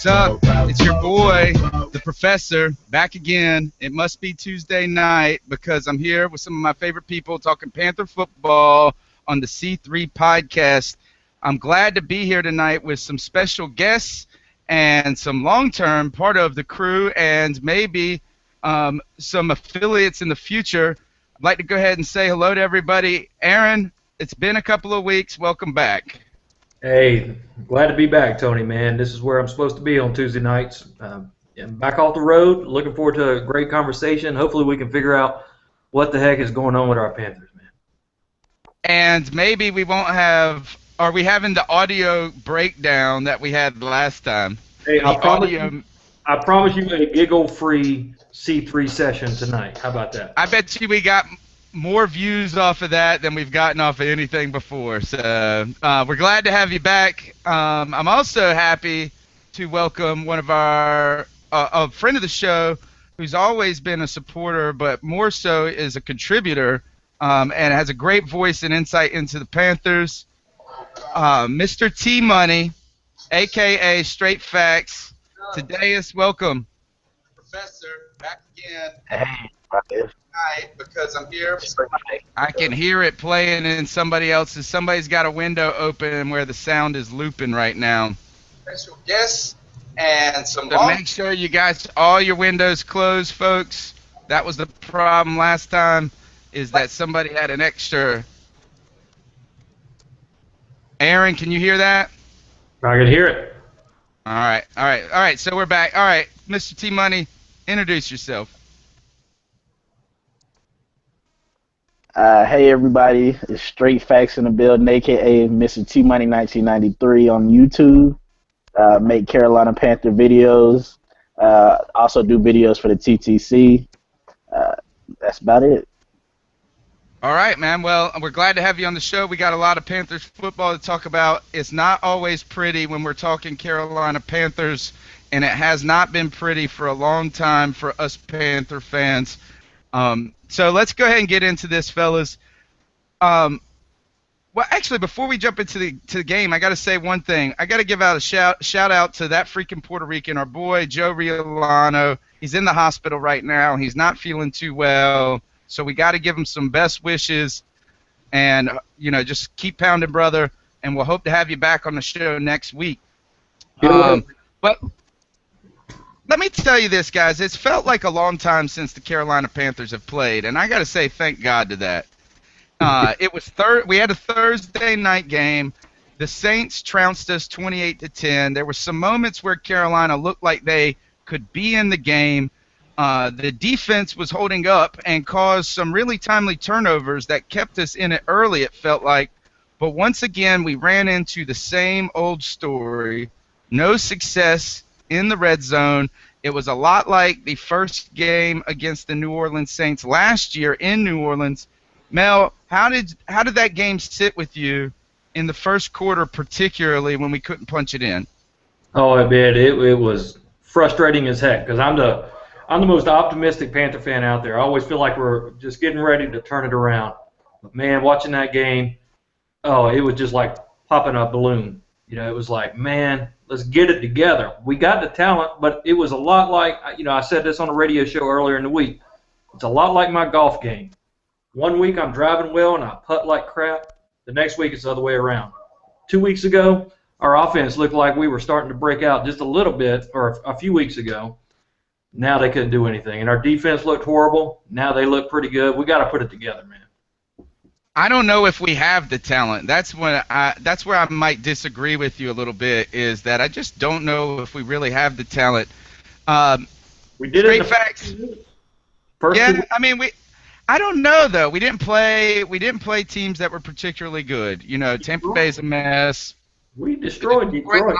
What's up? It's your boy, the professor, back again. It must be Tuesday night because I'm here with some of my favorite people talking Panther football on the C3 podcast. I'm glad to be here tonight with some special guests and some long-term part of the crew and maybe some affiliates in the future. I'd like to go ahead and say hello to everybody. Aaron, it's been a couple of weeks. Welcome back. Hey, glad to be back, Tony, man. This is where I'm supposed to be on Tuesday nights. I'm back off the road. Looking forward to a great conversation. Hopefully we can figure out what the heck is going on with our Panthers, man. And maybe we won't have, are we having the audio breakdown that we had last time? Hey, I promise you a giggle-free C3 session tonight. How about that? I bet you we got more views off of that than we've gotten off of anything before. So we're glad to have you back. I'm also happy to welcome one of our, a friend of the show who's always been a supporter, but more so is a contributor and has a great voice and insight into the Panthers. Mr. T Money, a.k.a. Straight Facts. Today is welcome. Professor, back again. Hey, Because I'm here. I can hear it playing in somebody else's. Somebody's got a window open where the sound is looping right now. Special guests and some. So make sure you guys all your windows closed, folks. That was the problem last time. Is that somebody had an extra? Aaron, can you hear that? I can hear it. All right. So we're back. All right, Mr. T Money, introduce yourself. Hey everybody, it's Straight Facts in the building, aka Mr. T Money 1993 on YouTube. Make Carolina Panther videos. Also do videos for the TTC. That's about it. All right, man. Well, we're glad to have you on the show. We got a lot of Panthers football to talk about. It's not always pretty when we're talking Carolina Panthers, and it has not been pretty for a long time for us Panther fans. So let's go ahead and get into this, fellas. Well, actually, before we jump into the game, I got to say one thing. I got to give out a shout out to that freaking Puerto Rican, our boy Joe Riolano. He's in the hospital right now. He's not feeling too well, so we got to give him some best wishes, and just keep pounding, brother. And we'll hope to have you back on the show next week. But let me tell you this, guys. It's felt like a long time since the Carolina Panthers have played, and I got to say thank God to that. We had a Thursday night game. The Saints trounced us 28-10. There were some moments where Carolina looked like they could be in the game. The defense was holding up and caused some really timely turnovers that kept us in it early, it felt like. But once again, we ran into the same old story. No success in the red zone. It was a lot like the first game against the New Orleans Saints last year in New Orleans. Mel, how did that game sit with you in the first quarter, particularly when we couldn't punch it in? Oh, it was frustrating as heck because I'm the most optimistic Panther fan out there. I always feel like we're just getting ready to turn it around. But man, watching that game, it was just like popping a balloon. It was like, man, let's get it together. We got the talent, but it was a lot like, I said this on a radio show earlier in the week. It's a lot like my golf game. One week I'm driving well and I putt like crap. The next week it's the other way around. 2 weeks ago, our offense looked like we were starting to break out just a little bit, or a few weeks ago. Now they couldn't do anything. And our defense looked horrible. Now they look pretty good. We got to put it together, man. I don't know if we have the talent. That's where I might disagree with you a little bit, is that I just don't know if we really have the talent. We did Straight facts. I don't know though. We didn't play teams that were particularly good. Tampa Bay's a mess. We destroyed Detroit.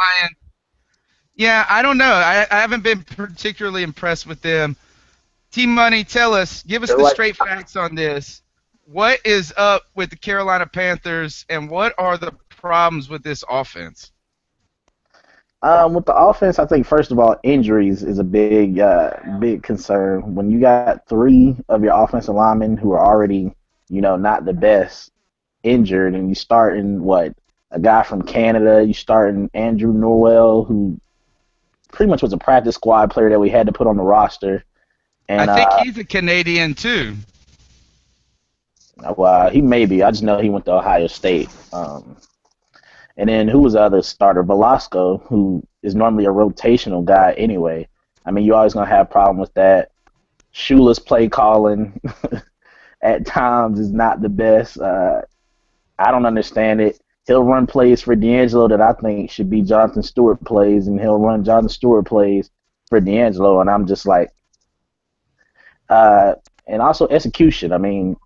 Yeah, I don't know. I haven't been particularly impressed with them. T Money, give us the straight facts on this. What is up with the Carolina Panthers, and what are the problems with this offense? With the offense, I think first of all, injuries is a big concern. When you got three of your offensive linemen who are already, not the best, injured, and you starting a guy from Canada, you starting Andrew Norwell, who pretty much was a practice squad player that we had to put on the roster. I And think he's a Canadian too. well, he may be. I just know he went to Ohio State. And then who was the other starter? Velasco, who is normally a rotational guy anyway. I mean, you're always gonna have a problem with that. Shula's play calling at times is not the best. I don't understand it. He'll run plays for D'Angelo that I think should be Jonathan Stewart plays, and he'll run Jonathan Stewart plays for D'Angelo, and I'm just like, and also execution. I mean,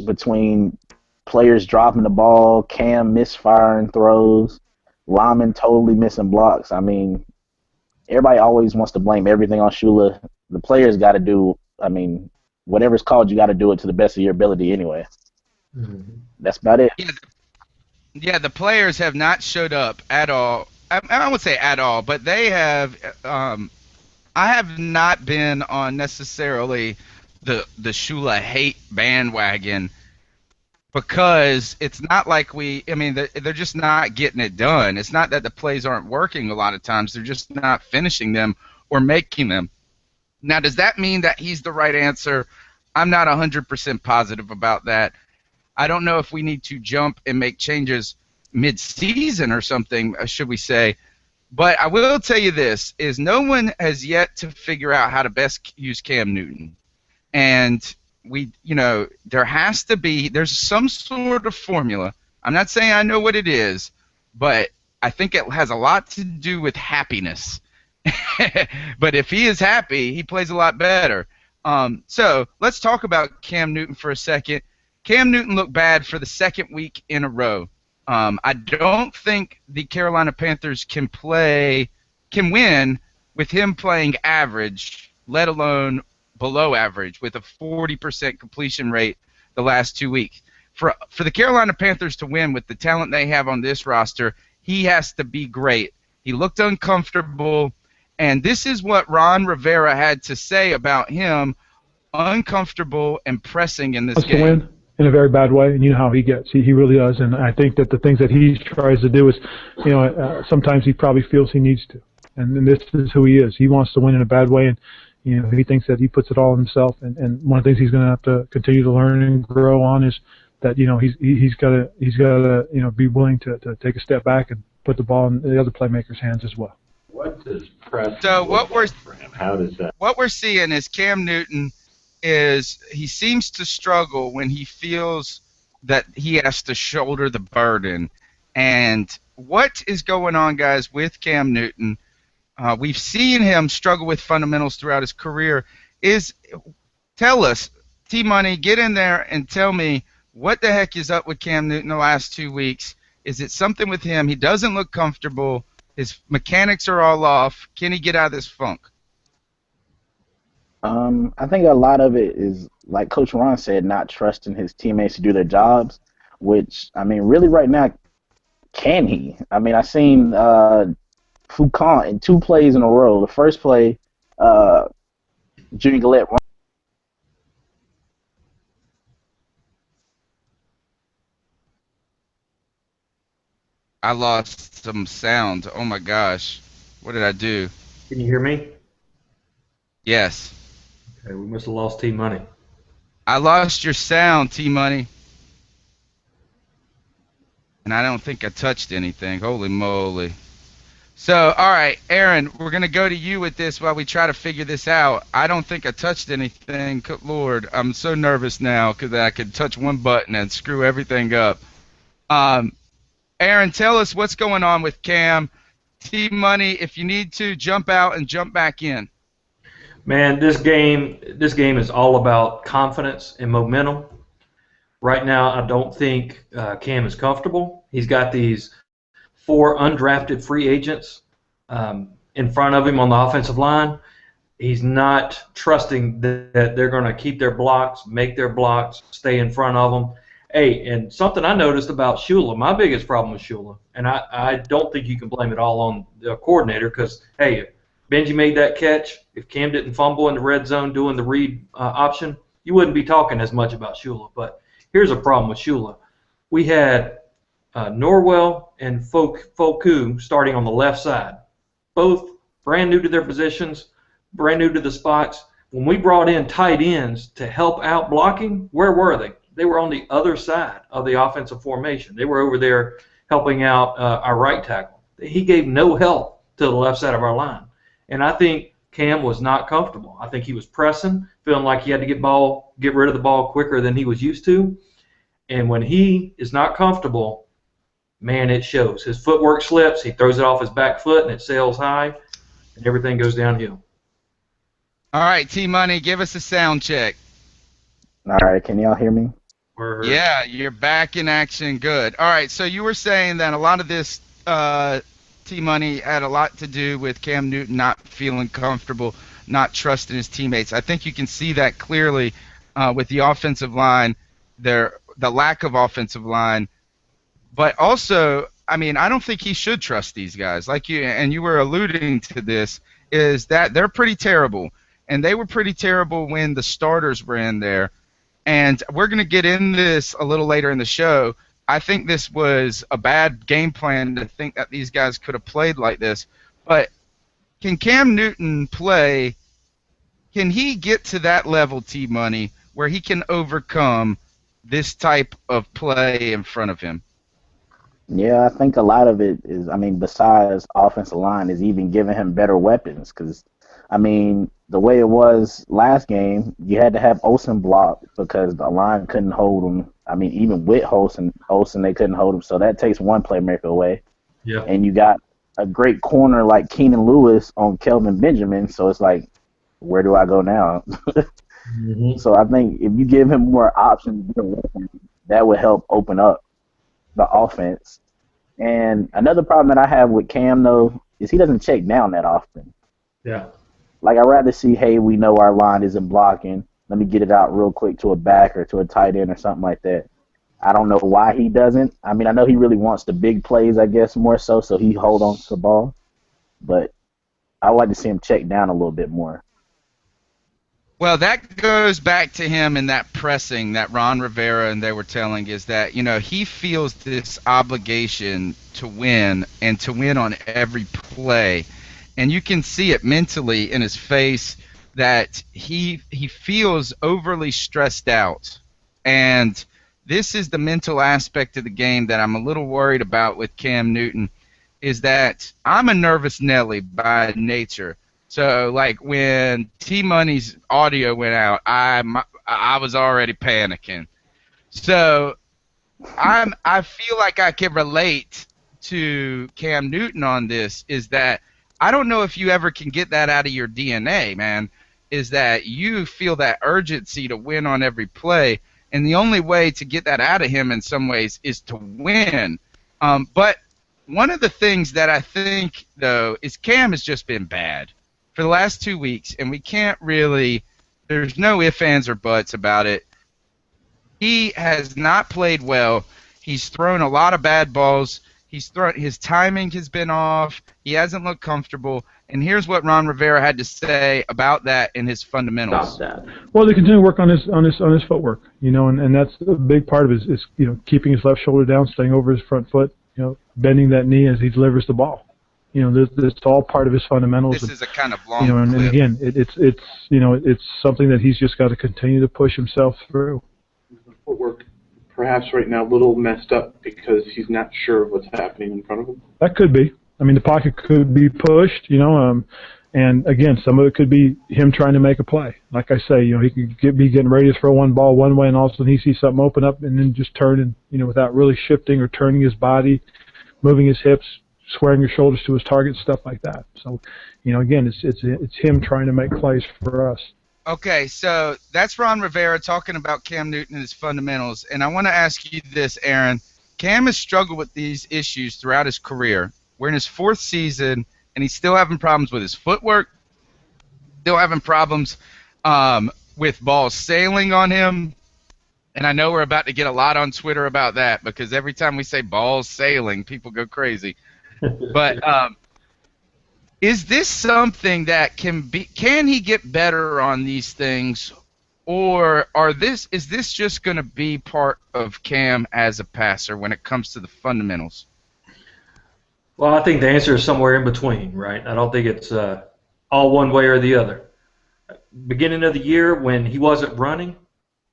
between players dropping the ball, Cam misfiring throws, Lyman totally missing blocks. I mean, everybody always wants to blame everything on Shula. The players got to do, I mean, whatever's called, you got to do it to the best of your ability anyway. Mm-hmm. That's about it. Yeah, the players have not showed up at all. I would say at all, but they have. I have not been on necessarily the Shula hate bandwagon, because it's not like I mean, they're just not getting it done. It's not that the plays aren't working a lot of times. They're just not finishing them or making them. Now, does that mean that he's the right answer? I'm not 100% positive about that. I don't know if we need to jump and make changes mid-season or something, should we say. But I will tell you this, is no one has yet to figure out how to best use Cam Newton. And there has to be, there's some sort of formula. I'm not saying I know what it is, but I think it has a lot to do with happiness. But if he is happy, he plays a lot better. So let's talk about Cam Newton for a second. Cam Newton looked bad for the second week in a row. I don't think the Carolina Panthers can win with him playing average, let alone below average, with a 40% completion rate the last 2 weeks. For the Carolina Panthers to win with the talent they have on this roster, he has to be great. He looked uncomfortable, and this is what Ron Rivera had to say about him: uncomfortable and pressing in this game. To win in a very bad way, and you know how he gets. He really does, and I think that the things that he tries to do is, sometimes he probably feels he needs to, and this is who he is. He wants to win in a bad way, and he thinks that he puts it all on himself. And one of the things he's going to have to continue to learn and grow on is that he's got to be willing to take a step back and put the ball in the other playmakers' hands as well. What does press what we're for him? How does that? What we're seeing is Cam Newton he seems to struggle when he feels that he has to shoulder the burden. And what is going on, guys, with Cam Newton? We've seen him struggle with fundamentals throughout his career. Tell us, T-Money, get in there and tell me what the heck is up with Cam Newton the last 2 weeks. Is it something with him? He doesn't look comfortable. His mechanics are all off. Can he get out of this funk? I think a lot of it is, like Coach Ron said, not trusting his teammates to do their jobs, which, I mean, really right now, can he? I mean, I seen Foucault in 2 plays in a row. The first play, Junior Gillette. I lost some sound. Oh, my gosh. What did I do? Can you hear me? Yes. Okay, we must have lost T-Money. I lost your sound, T-Money. And I don't think I touched anything. Holy moly. So, all right, Aaron, we're going to go to you with this while we try to figure this out. I don't think I touched anything. Good Lord, I'm so nervous now because I could touch one button and screw everything up. Aaron, tell us what's going on with Cam. T-Money, if you need to, jump out and jump back in. Man, this game is all about confidence and momentum. Right now, I don't think Cam is comfortable. He's got these 4 undrafted free agents in front of him on the offensive line. He's not trusting that they're going to keep their blocks, make their blocks, stay in front of them. Hey, and something I noticed about Shula, my biggest problem with Shula, and I don't think you can blame it all on the coordinator because, hey, Benji made that catch. If Cam didn't fumble in the red zone doing the read option, you wouldn't be talking as much about Shula. But here's a problem with Shula. We had Norwell and Foku starting on the left side, both brand new to their positions, brand new to the spots. When we brought in tight ends to help out blocking, where were they? They were on the other side of the offensive formation. They were over there helping out our right tackle. He gave no help to the left side of our line. And I think Cam was not comfortable. I think he was pressing, feeling like he had to get rid of the ball quicker than he was used to. And when he is not comfortable, man, it shows. His footwork slips. He throws it off his back foot, and it sails high, and everything goes downhill. All right, T-Money, give us a sound check. All right, can y'all hear me? Yeah, you're back in action. Good. All right, so you were saying that a lot of this T-Money had a lot to do with Cam Newton not feeling comfortable, not trusting his teammates. I think you can see that clearly with the offensive line, the lack of offensive line. But also, I mean, I don't think he should trust these guys. Like you were alluding to this, is that they're pretty terrible. And they were pretty terrible when the starters were in there. And we're going to get in this a little later in the show. I think this was a bad game plan to think that these guys could have played like this. But can Cam Newton play? Can he get to that level, T-Money, where he can overcome this type of play in front of him? Yeah, I think a lot of it is, I mean, besides offensive line, is even giving him better weapons. Because, I mean, the way it was last game, you had to have Olsen blocked because the line couldn't hold him. I mean, even with Olsen, they couldn't hold him. So that takes one playmaker away. Yeah. And you got a great corner like Keenan Lewis on Kelvin Benjamin. So it's like, where do I go now? Mm-hmm. So I think if you give him more options, that would help open up the offense. And another problem that I have with Cam, though, is he doesn't check down that often. Yeah. Like, I'd rather see, hey, we know our line isn't blocking. Let me get it out real quick to a back or to a tight end or something like that. I don't know why he doesn't. I mean, I know he really wants the big plays, I guess, more so he hold on to the ball. But I would like to see him check down a little bit more. Well, that goes back to him and that pressing that Ron Rivera and they were telling is that, he feels this obligation to win and to win on every play. And you can see it mentally in his face that he feels overly stressed out. And this is the mental aspect of the game that I'm a little worried about with Cam Newton, is that I'm a nervous Nelly by nature. So, like, when T-Money's audio went out, I was already panicking. So, I feel like I can relate to Cam Newton on this, is that I don't know if you ever can get that out of your DNA, man, is that you feel that urgency to win on every play, and the only way to get that out of him in some ways is to win. But one of the things that I think, though, is Cam has just been bad for the last 2 weeks, and we can't really – there's no ifs, ands, or buts about it. He has not played well. He's thrown a lot of bad balls. His timing has been off. He hasn't looked comfortable. And here's what Ron Rivera had to say about that in his fundamentals. Stop that. Well, they continue to work on his footwork, and that's a big part of it is keeping his left shoulder down, staying over his front foot, bending that knee as he delivers the ball. It's all part of his fundamentals. This is a kind of long and clip. again, it's something that he's just got to continue to push himself through. The footwork, perhaps right now, a little messed up because he's not sure of what's happening in front of him. That could be. I mean, the pocket could be pushed, and again, some of it could be him trying to make a play. Like I say, he could be getting ready to throw one ball one way, and all of a sudden he sees something open up, and then just turning, without really shifting or turning his body, moving his hips, squaring his shoulders to his target, stuff like that. So, again, it's him trying to make plays for us. Okay, so that's Ron Rivera talking about Cam Newton and his fundamentals. And I want to ask you this, Aaron. Cam has struggled with these issues throughout his career. We're in his 4th season, and he's still having problems with his footwork, still having problems with balls sailing on him. And I know we're about to get a lot on Twitter about that because every time we say balls sailing, people go crazy. But is this something that can he get better on these things, or is this just going to be part of Cam as a passer when it comes to the fundamentals? Well, I think the answer is somewhere in between, right? I don't think it's all one way or the other. Beginning of the year when he wasn't running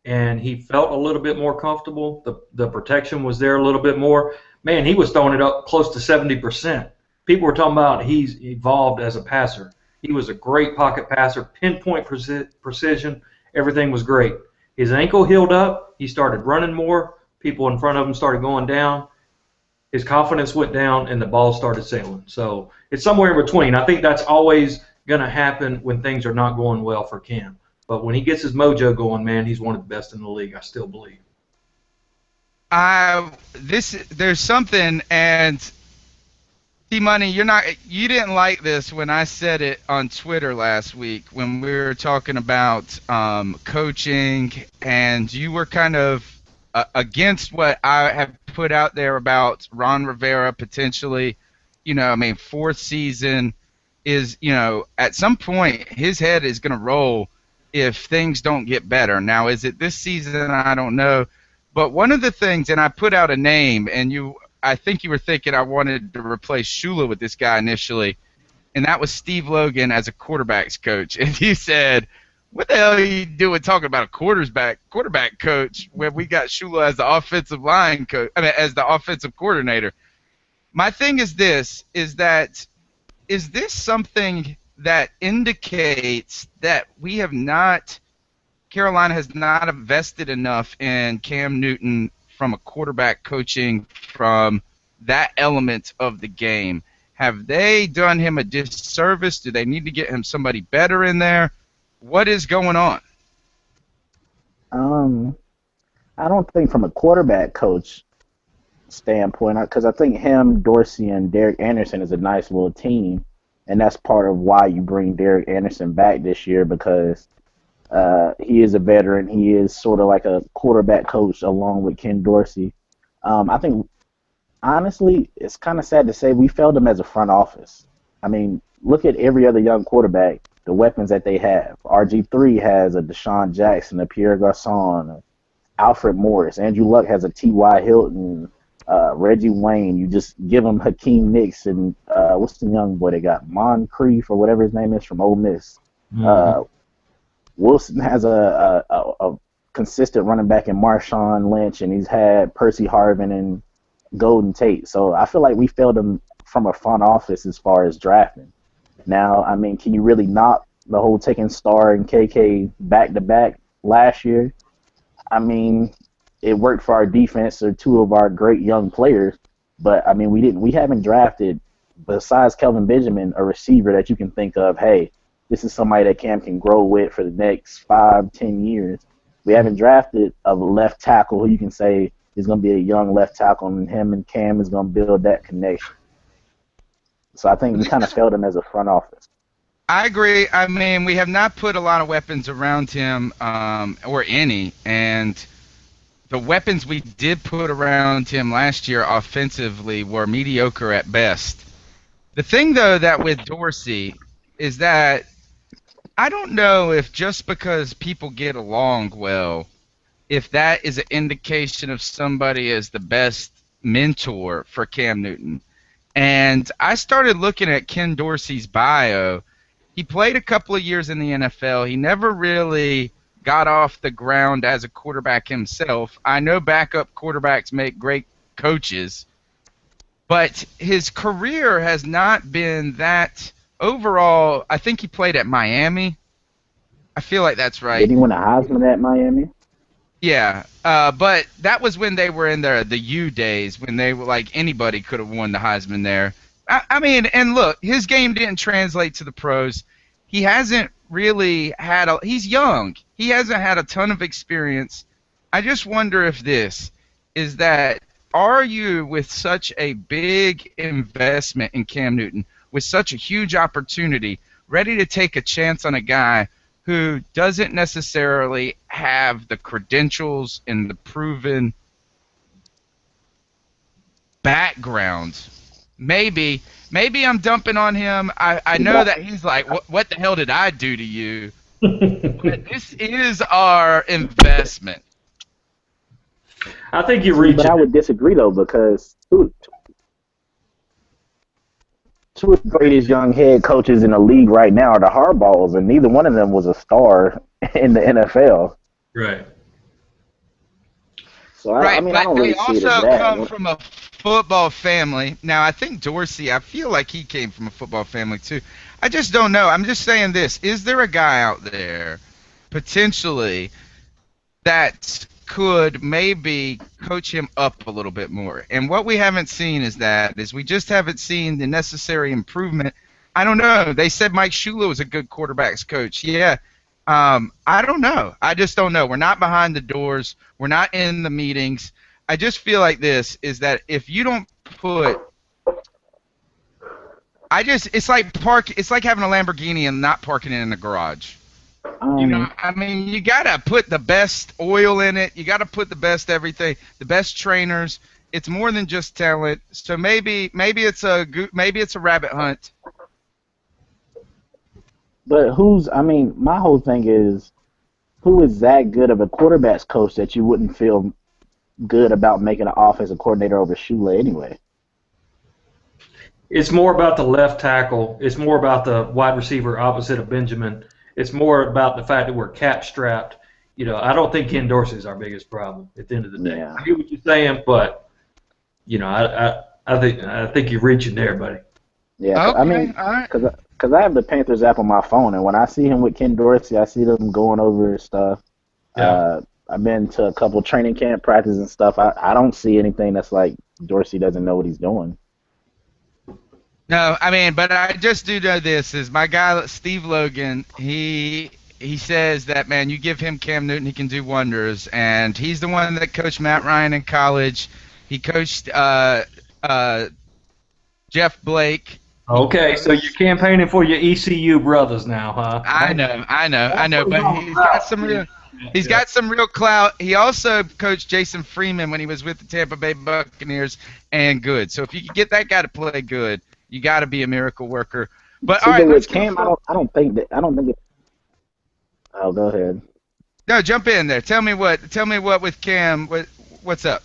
and he felt a little bit more comfortable, the protection was there a little bit more. Man, he was throwing it up close to 70%. People were talking about he's evolved as a passer. He was a great pocket passer, pinpoint precision. Everything was great. His ankle healed up. He started running more. People in front of him started going down. His confidence went down, and the ball started sailing. So it's somewhere in between. I think that's always going to happen when things are not going well for Cam. But when he gets his mojo going, man, he's one of the best in the league, I still believe. There's something, and T-Money, you didn't like this when I said it on Twitter last week when we were talking about coaching, and you were kind of against what I have put out there about Ron Rivera potentially. I mean, fourth season is, at some point his head is going to roll if things don't get better. Now, is it this season? I don't know. But one of the things, and I put out a name, and I think you were thinking I wanted to replace Shula with this guy initially, and that was Steve Logan as a quarterbacks coach. And he said, what the hell are you doing talking about a quarterback coach when we got Shula as the offensive line coach, as the offensive coordinator? My thing is this, is this something that indicates that Carolina has not invested enough in Cam Newton from a quarterback coaching from that element of the game? Have they done him a disservice? Do they need to get him somebody better in there? What is going on? I don't think from a quarterback coach standpoint, because I think him, Dorsey, and Derek Anderson is a nice little team, and that's part of why you bring Derek Anderson back this year, because he is a veteran. He is sort of like a quarterback coach along with Ken Dorsey. I think, honestly, it's kind of sad to say we failed them as a front office. I mean, look at every other young quarterback, the weapons that they have. RG3 has a Deshaun Jackson, a Pierre Garçon, a Alfred Morris. Andrew Luck has a T.Y. Hilton, Reggie Wayne. You just give him Hakeem Nicks and what's the young boy they got? Moncrief or whatever his name is from Ole Miss. Mm-hmm. Wilson has a consistent running back in Marshawn Lynch, and he's had Percy Harvin and Golden Tate. So I feel like we failed him from a front office as far as drafting. Now, I mean, can you really knock the whole taking Star and KK back-to-back last year? I mean, it worked for our defense or two of our great young players, but I mean, we haven't drafted, besides Kelvin Benjamin, a receiver that you can think of, hey, this is somebody that Cam can grow with for the next 5-10 years. We haven't drafted a left tackle who you can say is going to be a young left tackle, and him and Cam is going to build that connection. So I think we kind of failed him as a front office. I agree. I mean, we have not put a lot of weapons around him, or any, and the weapons we did put around him last year offensively were mediocre at best. The thing, though, that with Dorsey is that I don't know if just because people get along well, if that is an indication of somebody as the best mentor for Cam Newton. And I started looking at Ken Dorsey's bio. He played a couple of years in the NFL. He never really got off the ground as a quarterback himself. I know backup quarterbacks make great coaches, but his career has not been that. Overall, I think he played at Miami. I feel like that's right. Did he win a Heisman at Miami? Yeah, but that was when they were in the U days, when they were like anybody could have won the Heisman there. I mean, and look, his game didn't translate to the pros. He hasn't really had he's young. He hasn't had a ton of experience. I just wonder if this is that, are you, with such a big investment in Cam Newton, with such a huge opportunity, ready to take a chance on a guy who doesn't necessarily have the credentials and the proven background? Maybe I'm dumping on him. I know that he's like, what the hell did I do to you? But this is our investment. I think you reach. But I would disagree, though, because two of the greatest young head coaches in the league right now are the Hardballs, and neither one of them was a star in the NFL. Right. So I Right, mean, I but don't they really see it as also come that. from a football family. Now, I think Dorsey, I feel like he came from a football family too. I just don't know. I'm just saying this. Is there a guy out there potentially that could maybe coach him up a little bit more? And what we haven't seen is we just haven't seen the necessary improvement. I don't know. They said Mike Shula was a good quarterbacks coach. Yeah. I don't know. I just don't know. We're not behind the doors. We're not in the meetings. I just feel like this is that if you don't put, it's like having a Lamborghini and not parking it in the garage. You know, Um, I mean, you gotta put the best oil in it. You gotta put the best everything, the best trainers. It's more than just talent. So maybe it's a rabbit hunt. but I mean, my whole thing is, who is that good of a quarterbacks coach that you wouldn't feel good about making an offensive coordinator over Shula anyway? It's more about the left tackle. It's more about the wide receiver opposite of Benjamin. It's more about the fact that we're cap strapped. You know, I don't think Ken Dorsey is our biggest problem at the end of the day. Yeah. I get what you're saying, but you know, I think you're reaching there, buddy. Yeah, I Okay, mean, all right. cause I have the Panthers app on my phone, and when I see him with Ken Dorsey, I see them going over stuff. Yeah. I've been to a couple training camp practices and stuff. I don't see anything that's like Dorsey doesn't know what he's doing. No, I mean, but I just do know this is my guy Steve Logan. He says that, man, you give him Cam Newton, he can do wonders, and he's the one that coached Matt Ryan in college. He coached Jeff Blake. Okay, so you're campaigning for your ECU brothers now, huh? I know, but he's got some real clout. He also coached Jason Freeman when he was with the Tampa Bay Buccaneers and good. So if you can get that guy to play good, you got to be a miracle worker. But See, all right, but let's with Cam, I don't think it. Oh, go ahead. No, jump in there. Tell me what with Cam. What's up?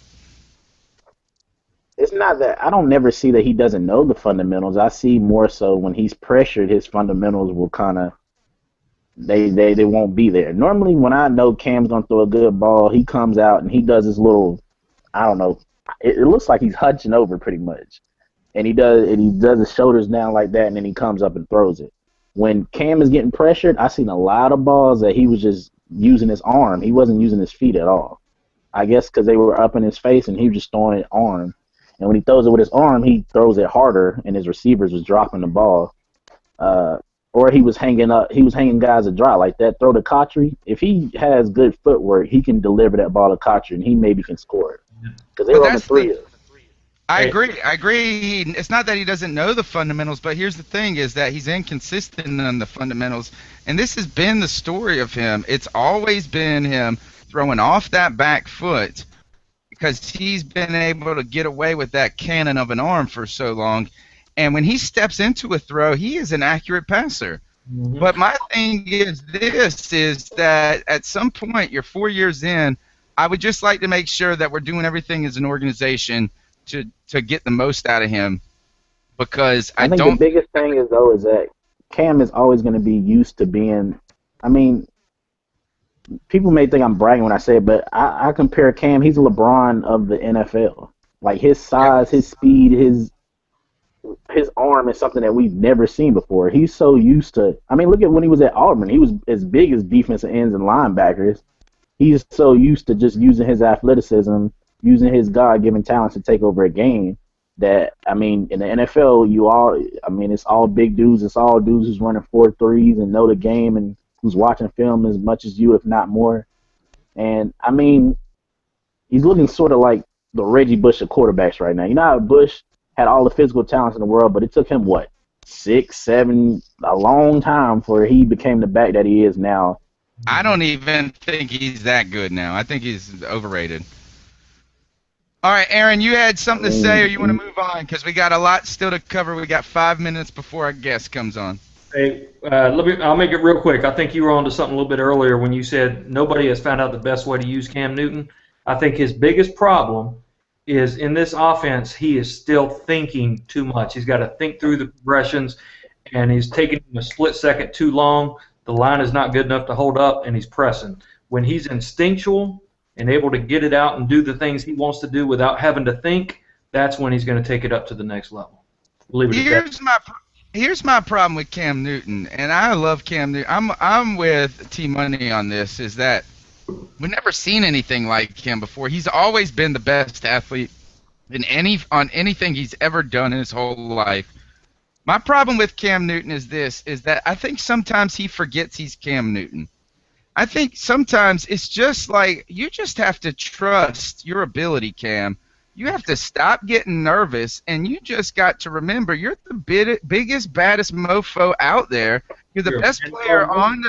It's not that I don't never see that he doesn't know the fundamentals. I see more so when he's pressured, his fundamentals will kind of they won't be there. Normally, when I know Cam's gonna throw a good ball, he comes out and he does his little, I don't know, it looks like he's hunching over pretty much, and he does his shoulders down like that, and then he comes up and throws it. When Cam is getting pressured, I seen a lot of balls that he was just using his arm. He wasn't using his feet at all. I guess because they were up in his face and he was just throwing it arm. And when he throws it with his arm, he throws it harder, and his receivers was dropping the ball. Or he was hanging guys to dry like that. Throw to Cotry. If he has good footwork, he can deliver that ball to Cotry, and he maybe can score it. Because they But were on the that's the three. I agree. It's not that he doesn't know the fundamentals, but here's the thing: is that he's inconsistent on the fundamentals, and this has been the story of him. It's always been him throwing off that back foot because he's been able to get away with that cannon of an arm for so long. And when he steps into a throw, he is an accurate passer. Mm-hmm. But my thing is that at some point, you're 4 years in, I would just like to make sure that we're doing everything as an organization to get the most out of him, because I think the biggest thing is that Cam is always going to be used to being. I mean, people may think I'm bragging when I say it, but I compare Cam. He's a LeBron of the NFL. Like his size, his speed, his arm is something that we've never seen before. He's so used to. I mean, look at when he was at Auburn. He was as big as defensive ends and linebackers. He's so used to just using his athleticism, using his God-given talents to take over a game. That, I mean, in the NFL, it's all big dudes. It's all dudes who's running 4.3s and know the game and who's watching film as much as you, if not more. And, I mean, he's looking sort of like the Reggie Bush of quarterbacks right now. You know how Bush had all the physical talents in the world, but it took him, 6, 7, a long time before he became the back that he is now. I don't even think he's that good now. I think he's overrated. All right, Aaron, you had something to say, or you want to move on? Because we got a lot still to cover. We got 5 minutes before our guest comes on. Hey, I'll make it real quick. I think you were on to something a little bit earlier when you said nobody has found out the best way to use Cam Newton. I think his biggest problem is in this offense, he is still thinking too much. He's got to think through the progressions, and he's taking him a split second too long. The line is not good enough to hold up, and he's pressing. When he's instinctual and able to get it out and do the things he wants to do without having to think, that's when he's going to take it up to the next level. Leave it at that. Here's my problem with Cam Newton, and I love Cam Newton. I'm with T Money on this. Is that we've never seen anything like him before. He's always been the best athlete on anything he's ever done in his whole life. My problem with Cam Newton is that I think sometimes he forgets he's Cam Newton. I think sometimes it's just like you just have to trust your ability, Cam. You have to stop getting nervous, and you just got to remember you're the biggest, baddest mofo out there. You're the best player on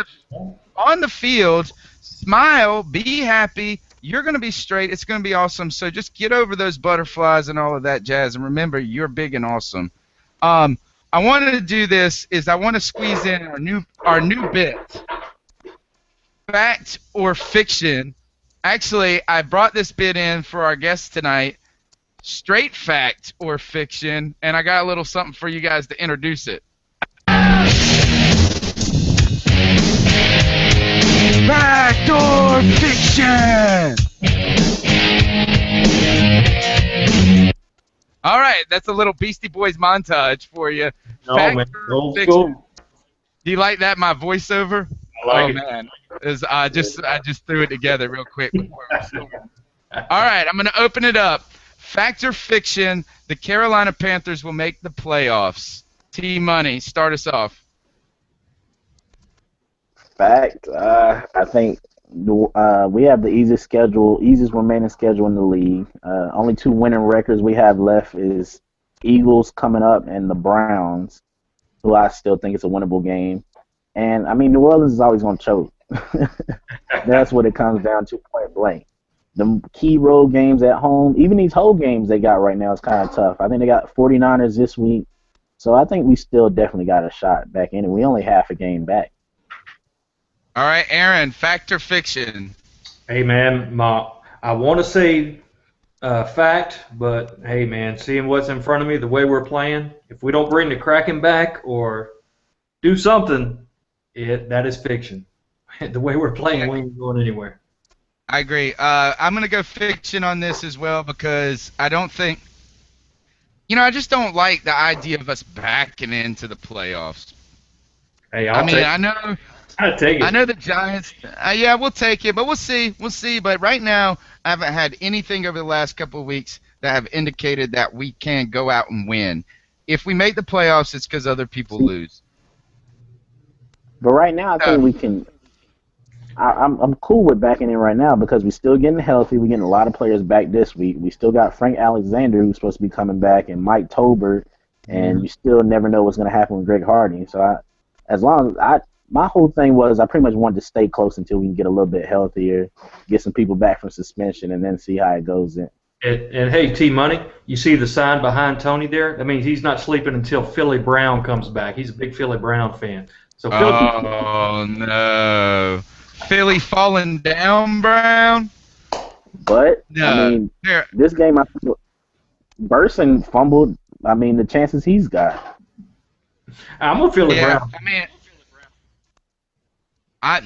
the field. Smile, be happy. You're going to be straight. It's going to be awesome. So just get over those butterflies and all of that jazz, and remember you're big and awesome. I wanted to do this is I want to squeeze in our new bit, fact or fiction. Actually, I brought this bit in for our guests tonight. Straight fact or fiction, and I got a little something for you guys to introduce it. Fact or fiction? All right, that's a little Beastie Boys montage for you. No, Fact man. or Old fiction? school. Do you like that, my voiceover? I like it. Man. I just threw it together real quick before I was starting. All right, I'm going to open it up. Fact or fiction, the Carolina Panthers will make the playoffs. T-Money, start us off. Fact. I think we have the easiest remaining schedule in the league. Only 2 winning records we have left is Eagles coming up and the Browns, who I still think it's a winnable game. And, I mean, New Orleans is always going to choke. That's what it comes down to, point blank. The key road games at home, even these whole games they got right now is kind of tough. I think they got 49ers this week. So I think we still definitely got a shot back in it. We only half a game back. All right, Aaron, fact or fiction? Hey, man, I want to say fact, but, hey, man, seeing what's in front of me, the way we're playing, if we don't bring the Kraken back or do something, that is fiction. The way we're playing, we ain't going anywhere. I agree. I'm going to go fiction on this as well because I don't think – I just don't like the idea of us backing into the playoffs. Hey, I know I'll take it. I know the Giants. Yeah, we'll take it, but we'll see. We'll see. But right now, I haven't had anything over the last couple of weeks that have indicated that we can go out and win. If we make the playoffs, it's because other people lose. But right now, I think we can. I'm cool with backing in right now because we're still getting healthy. We're getting a lot of players back this week. We still got Frank Alexander, who's supposed to be coming back, and Mike Tolbert, and you still never know what's going to happen with Greg Hardy. So my whole thing was I pretty much wanted to stay close until we can get a little bit healthier, get some people back from suspension, and then see how it goes. And hey, T-Money, you see the sign behind Tony there? That means he's not sleeping until Philly Brown comes back. He's a big Philly Brown fan. So Oh, no. Philly falling down, Brown? But, No. I mean, this game, Burson fumbled. I mean, the chances he's got. I'm a Philly Brown. I mean,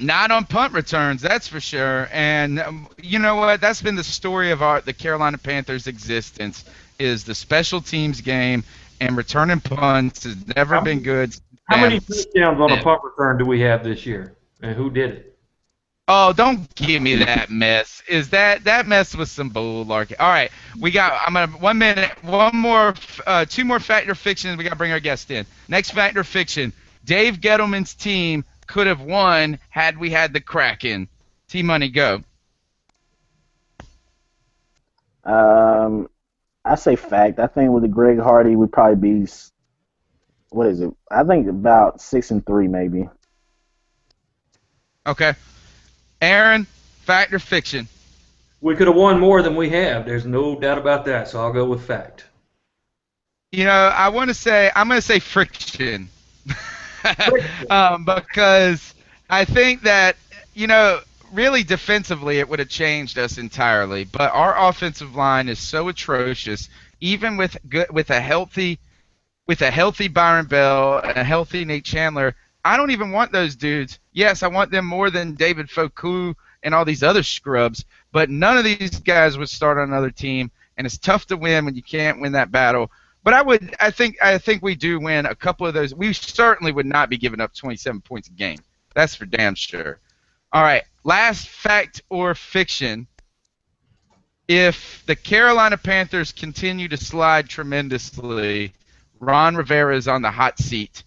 not on punt returns, that's for sure. And you know what? That's been the story of the Carolina Panthers' existence is the special teams game, and returning punts has never been good. How many touchdowns on a punt return do we have this year? And who did it? Oh, don't give me that mess. Is that mess was some bull-larky. All right, I'm gonna 1 minute, two more fact or fiction. We gotta bring our guest in. Next fact or fiction: Dave Gettleman's team could have won had we had the Kraken. T-Money, go. I say fact. I think with the Greg Hardy would probably be, what is it? I think about 6-3 maybe. Okay. Aaron, fact or fiction? We could have won more than we have. There's no doubt about that. So I'll go with fact. I'm going to say friction. Because I think that, really defensively, it would have changed us entirely. But our offensive line is so atrocious, even with a healthy Byron Bell and a healthy Nate Chandler. I don't even want those dudes. Yes, I want them more than David Foku and all these other scrubs, but none of these guys would start on another team, and it's tough to win when you can't win that battle. But I think we do win a couple of those. We certainly would not be giving up 27 points a game. That's for damn sure. All right, last fact or fiction. If the Carolina Panthers continue to slide tremendously, Ron Rivera is on the hot seat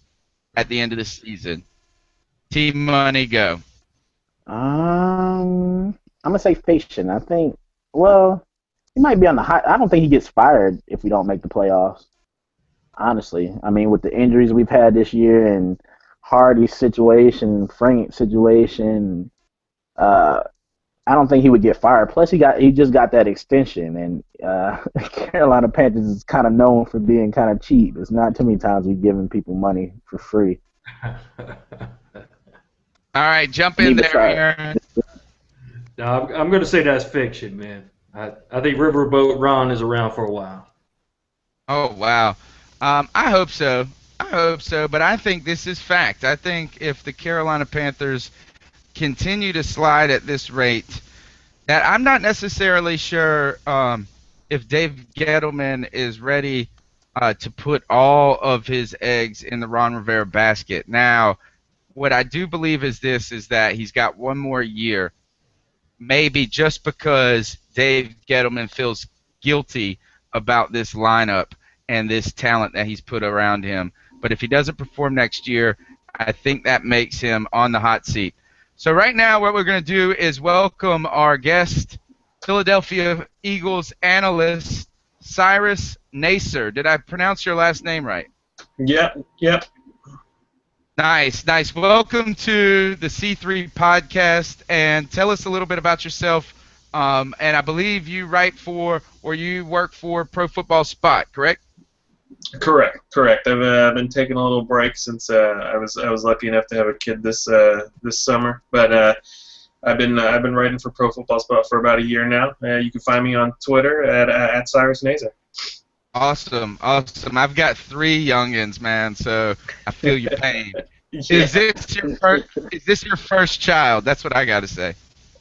at the end of the season. Team money, go. I'm gonna say fiction. I think. Well, he might be on the hot. I don't think he gets fired if we don't make the playoffs. Honestly, I mean, with the injuries we've had this year and Hardy's situation, Frank's situation, I don't think he would get fired. Plus, he just got that extension, and Carolina Panthers is kind of known for being kind of cheap. It's not too many times we've given people money for free. All right, jump in there, Aaron. No, I'm going to say that's fiction, man. I think Riverboat Ron is around for a while. Oh, wow. I hope so. But I think this is fact. I think if the Carolina Panthers continue to slide at this rate, that I'm not necessarily sure if Dave Gettleman is ready to put all of his eggs in the Ron Rivera basket. Now, what I do believe is that he's got one more year, maybe just because Dave Gettleman feels guilty about this lineup and this talent that he's put around him. But if he doesn't perform next year, I think that makes him on the hot seat. So right now what we're going to do is welcome our guest, Philadelphia Eagles analyst, Cyrus Nacer. Did I pronounce your last name right? Yep. Nice. Welcome to the C3 podcast, and tell us a little bit about yourself. And I believe you write for, or you work for Pro Football Spot, correct? Correct. I've been taking a little break since I was lucky enough to have a kid this summer, but I've been writing for Pro Football Spot for about a year now. You can find me on Twitter at Cyrus Nacer. Awesome. I've got 3 youngins, man, so I feel your pain. Yeah. Is this your first child? That's what I got to say.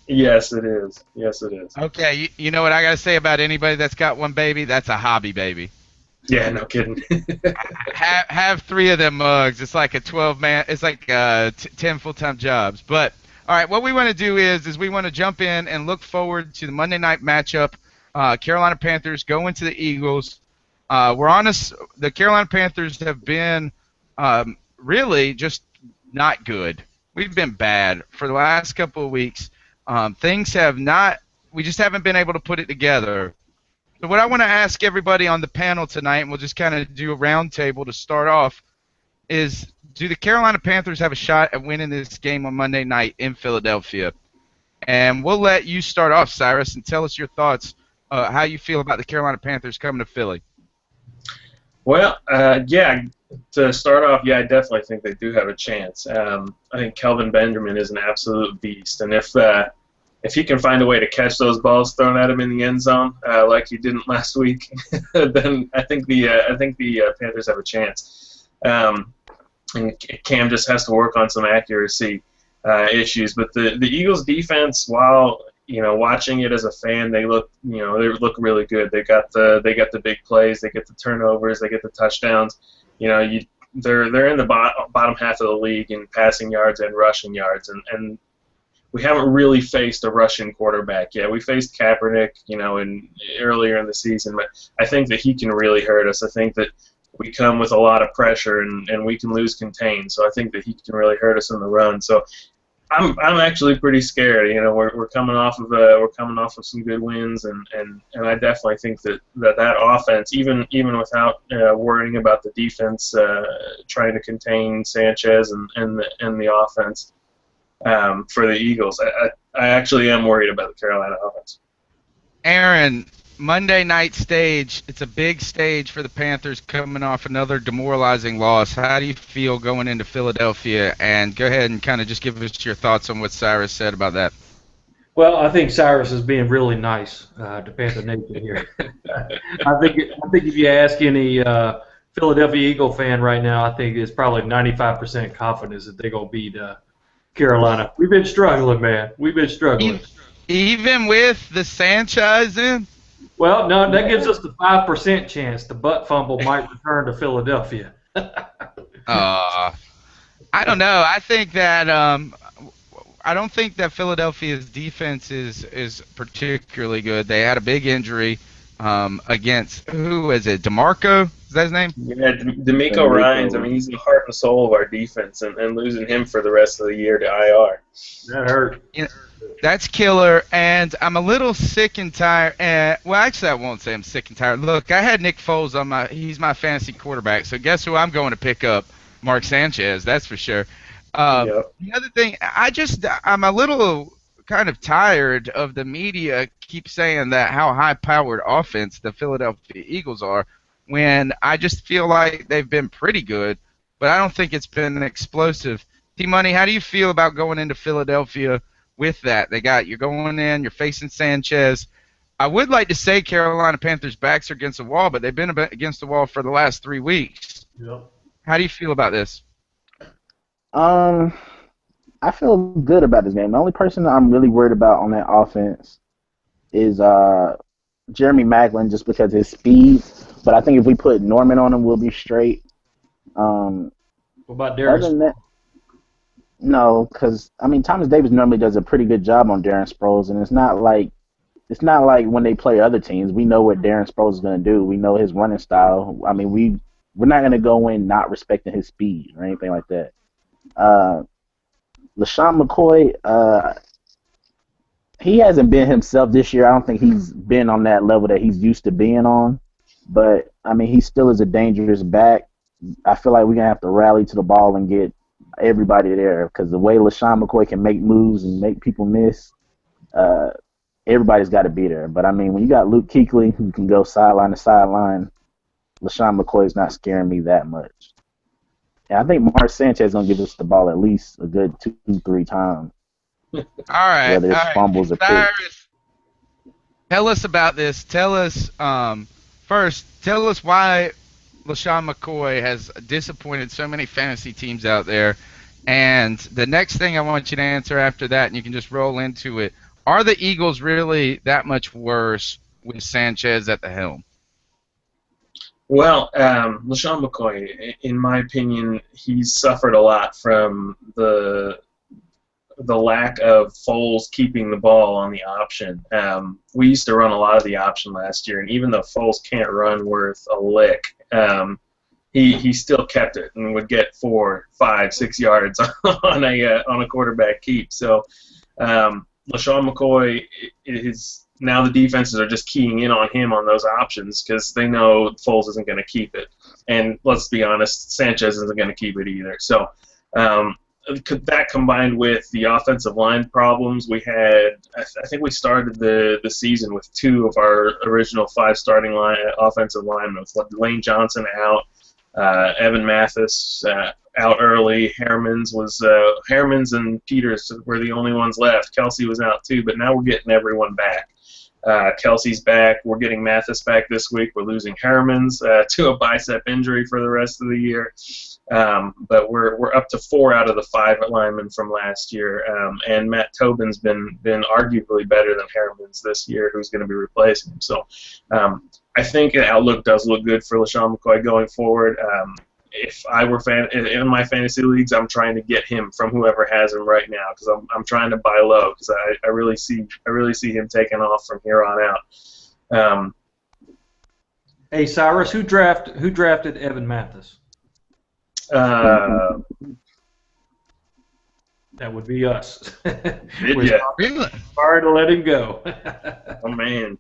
Yes, it is. Okay, you know what I got to say about anybody that's got one baby? That's a hobby baby. Yeah, no kidding. have 3 of them mugs. It's like a 12-man. It's like 10 full-time jobs. But all right, what we want to do is we want to jump in and look forward to the Monday night matchup. Carolina Panthers going to the Eagles. The Carolina Panthers have been really just not good. We've been bad for the last couple of weeks. Things have not. We just haven't been able to put it together. So what I want to ask everybody on the panel tonight, and we'll just kind of do a round table to start off, is do the Carolina Panthers have a shot at winning this game on Monday night in Philadelphia? And we'll let you start off, Cyrus, and tell us your thoughts, how you feel about the Carolina Panthers coming to Philly. Well, to start off, I definitely think they do have a chance. I think Kelvin Benjamin is an absolute beast, and if he can find a way to catch those balls thrown at him in the end zone like he didn't last week, then I think the Panthers have a chance. And Cam just has to work on some accuracy issues. But the Eagles' defense, while watching it as a fan, they look really good. They got the big plays, they get the turnovers, they get the touchdowns. They're in the bottom half of the league in passing yards and rushing yards, and we haven't really faced a Russian quarterback yet. We faced Kaepernick, earlier in the season, but I think that he can really hurt us. I think that we come with a lot of pressure and we can lose contain. So I think that he can really hurt us in the run. So I'm actually pretty scared. We're coming off of some good wins, and I definitely think that offense, even without worrying about the defense trying to contain Sanchez and the offense. For the Eagles, I actually am worried about the Carolina offense. Aaron, Monday night stage, it's a big stage for the Panthers coming off another demoralizing loss. How do you feel going into Philadelphia? And go ahead and kind of just give us your thoughts on what Cyrus said about that. Well, I think Cyrus is being really nice to Panther Nation here. I think if you ask any Philadelphia Eagle fan right now, I think it's probably 95% confidence that they're going to beat Carolina. We've been struggling, man. We've been struggling. Even with the Sanchez in? Well, no, that gives us the 5% chance the butt fumble might return to Philadelphia. I don't know. I don't think that Philadelphia's defense is particularly good. They had a big injury against, who is it? DeMarco? Is that his name? Yeah, D'Amico Ryans. I mean, he's the heart and soul of our defense, and losing him for the rest of the year to IR. That hurt. That's killer, and I'm a little sick and tired. Well, actually, I won't say I'm sick and tired. Look, I had Nick Foles on he's my fantasy quarterback, so guess who I'm going to pick up? Mark Sanchez, that's for sure. Yep. The other thing, I'm a little kind of tired of the media keep saying that how high-powered offense the Philadelphia Eagles are, when I just feel like they've been pretty good, but I don't think it's been explosive. T-Money, how do you feel about going into Philadelphia with that? You're going in, you're facing Sanchez. I would like to say Carolina Panthers' backs are against the wall, but they've been against the wall for the last 3 weeks. Yep. How do you feel about this? I feel good about this game. The only person that I'm really worried about on that offense is Jeremy Maclin, just because of his speed. But I think if we put Norman on him, we'll be straight. What about Darren? Other than that, no, because I mean Thomas Davis normally does a pretty good job on Darren Sproles, and it's not like when they play other teams, we know what Darren Sproles is going to do. We know his running style. I mean, we're not going to go in not respecting his speed or anything like that. LaShawn McCoy, he hasn't been himself this year. I don't think he's been on that level that he's used to being on. But, I mean, he still is a dangerous back. I feel like we're going to have to rally to the ball and get everybody there, because the way LaShawn McCoy can make moves and make people miss, everybody's got to be there. But, I mean, when you got Luke Kuechly who can go sideline to sideline, LaShawn McCoy's not scaring me that much. And I think Mark Sanchez is going to give us the ball at least a good 2-3 times. All right. Whether it's fumbles or picks. Tell us about this. Tell us, first, tell us why LaShawn McCoy has disappointed so many fantasy teams out there. And the next thing I want you to answer after that, and you can just roll into it, are the Eagles really that much worse with Sanchez at the helm? Well, LaShawn McCoy, in my opinion, he's suffered a lot from the lack of Foles keeping the ball on the option. We used to run a lot of the option last year, and even though Foles can't run worth a lick, he still kept it and would get 4, 5, 6 yards on a quarterback keep. So LaShawn McCoy is. Now the defenses are just keying in on him on those options because they know Foles isn't going to keep it. And let's be honest, Sanchez isn't going to keep it either. So that combined with the offensive line problems, we had, I think we started the season with 2 of our original 5 starting offensive linemen, with Lane Johnson out, Evan Mathis out early. Hermans and Peters were the only ones left. Kelsey was out too, but now we're getting everyone back. Kelsey's back. We're getting Mathis back this week. We're losing Hermans to a bicep injury for the rest of the year. But we're up to 4 out of the 5 linemen from last year. And Matt Tobin's been arguably better than Hermans this year, who's going to be replacing him. So I think the outlook does look good for LaShawn McCoy going forward. If I were in my fantasy leagues, I'm trying to get him from whoever has him right now, because I'm trying to buy low, because I really see him taking off from here on out. Hey Cyrus, who drafted Evan Mathis? That would be us. Really? Sorry to let him go. Oh man.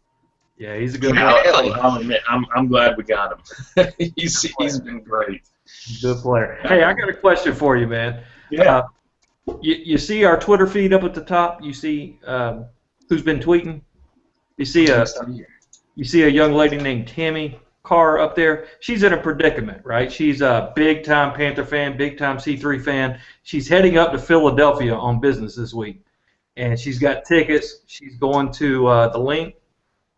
Yeah, he's a good player. I'll admit, I'm glad we got him. He's been great. Good player. Hey, I got a question for you, man. Yeah. You see our Twitter feed up at the top? You see who's been tweeting? You see a young lady named Tammy Carr up there. She's in a predicament, right? She's a big-time Panther fan, big-time C3 fan. She's heading up to Philadelphia on business this week. and she's got tickets. She's going to the link.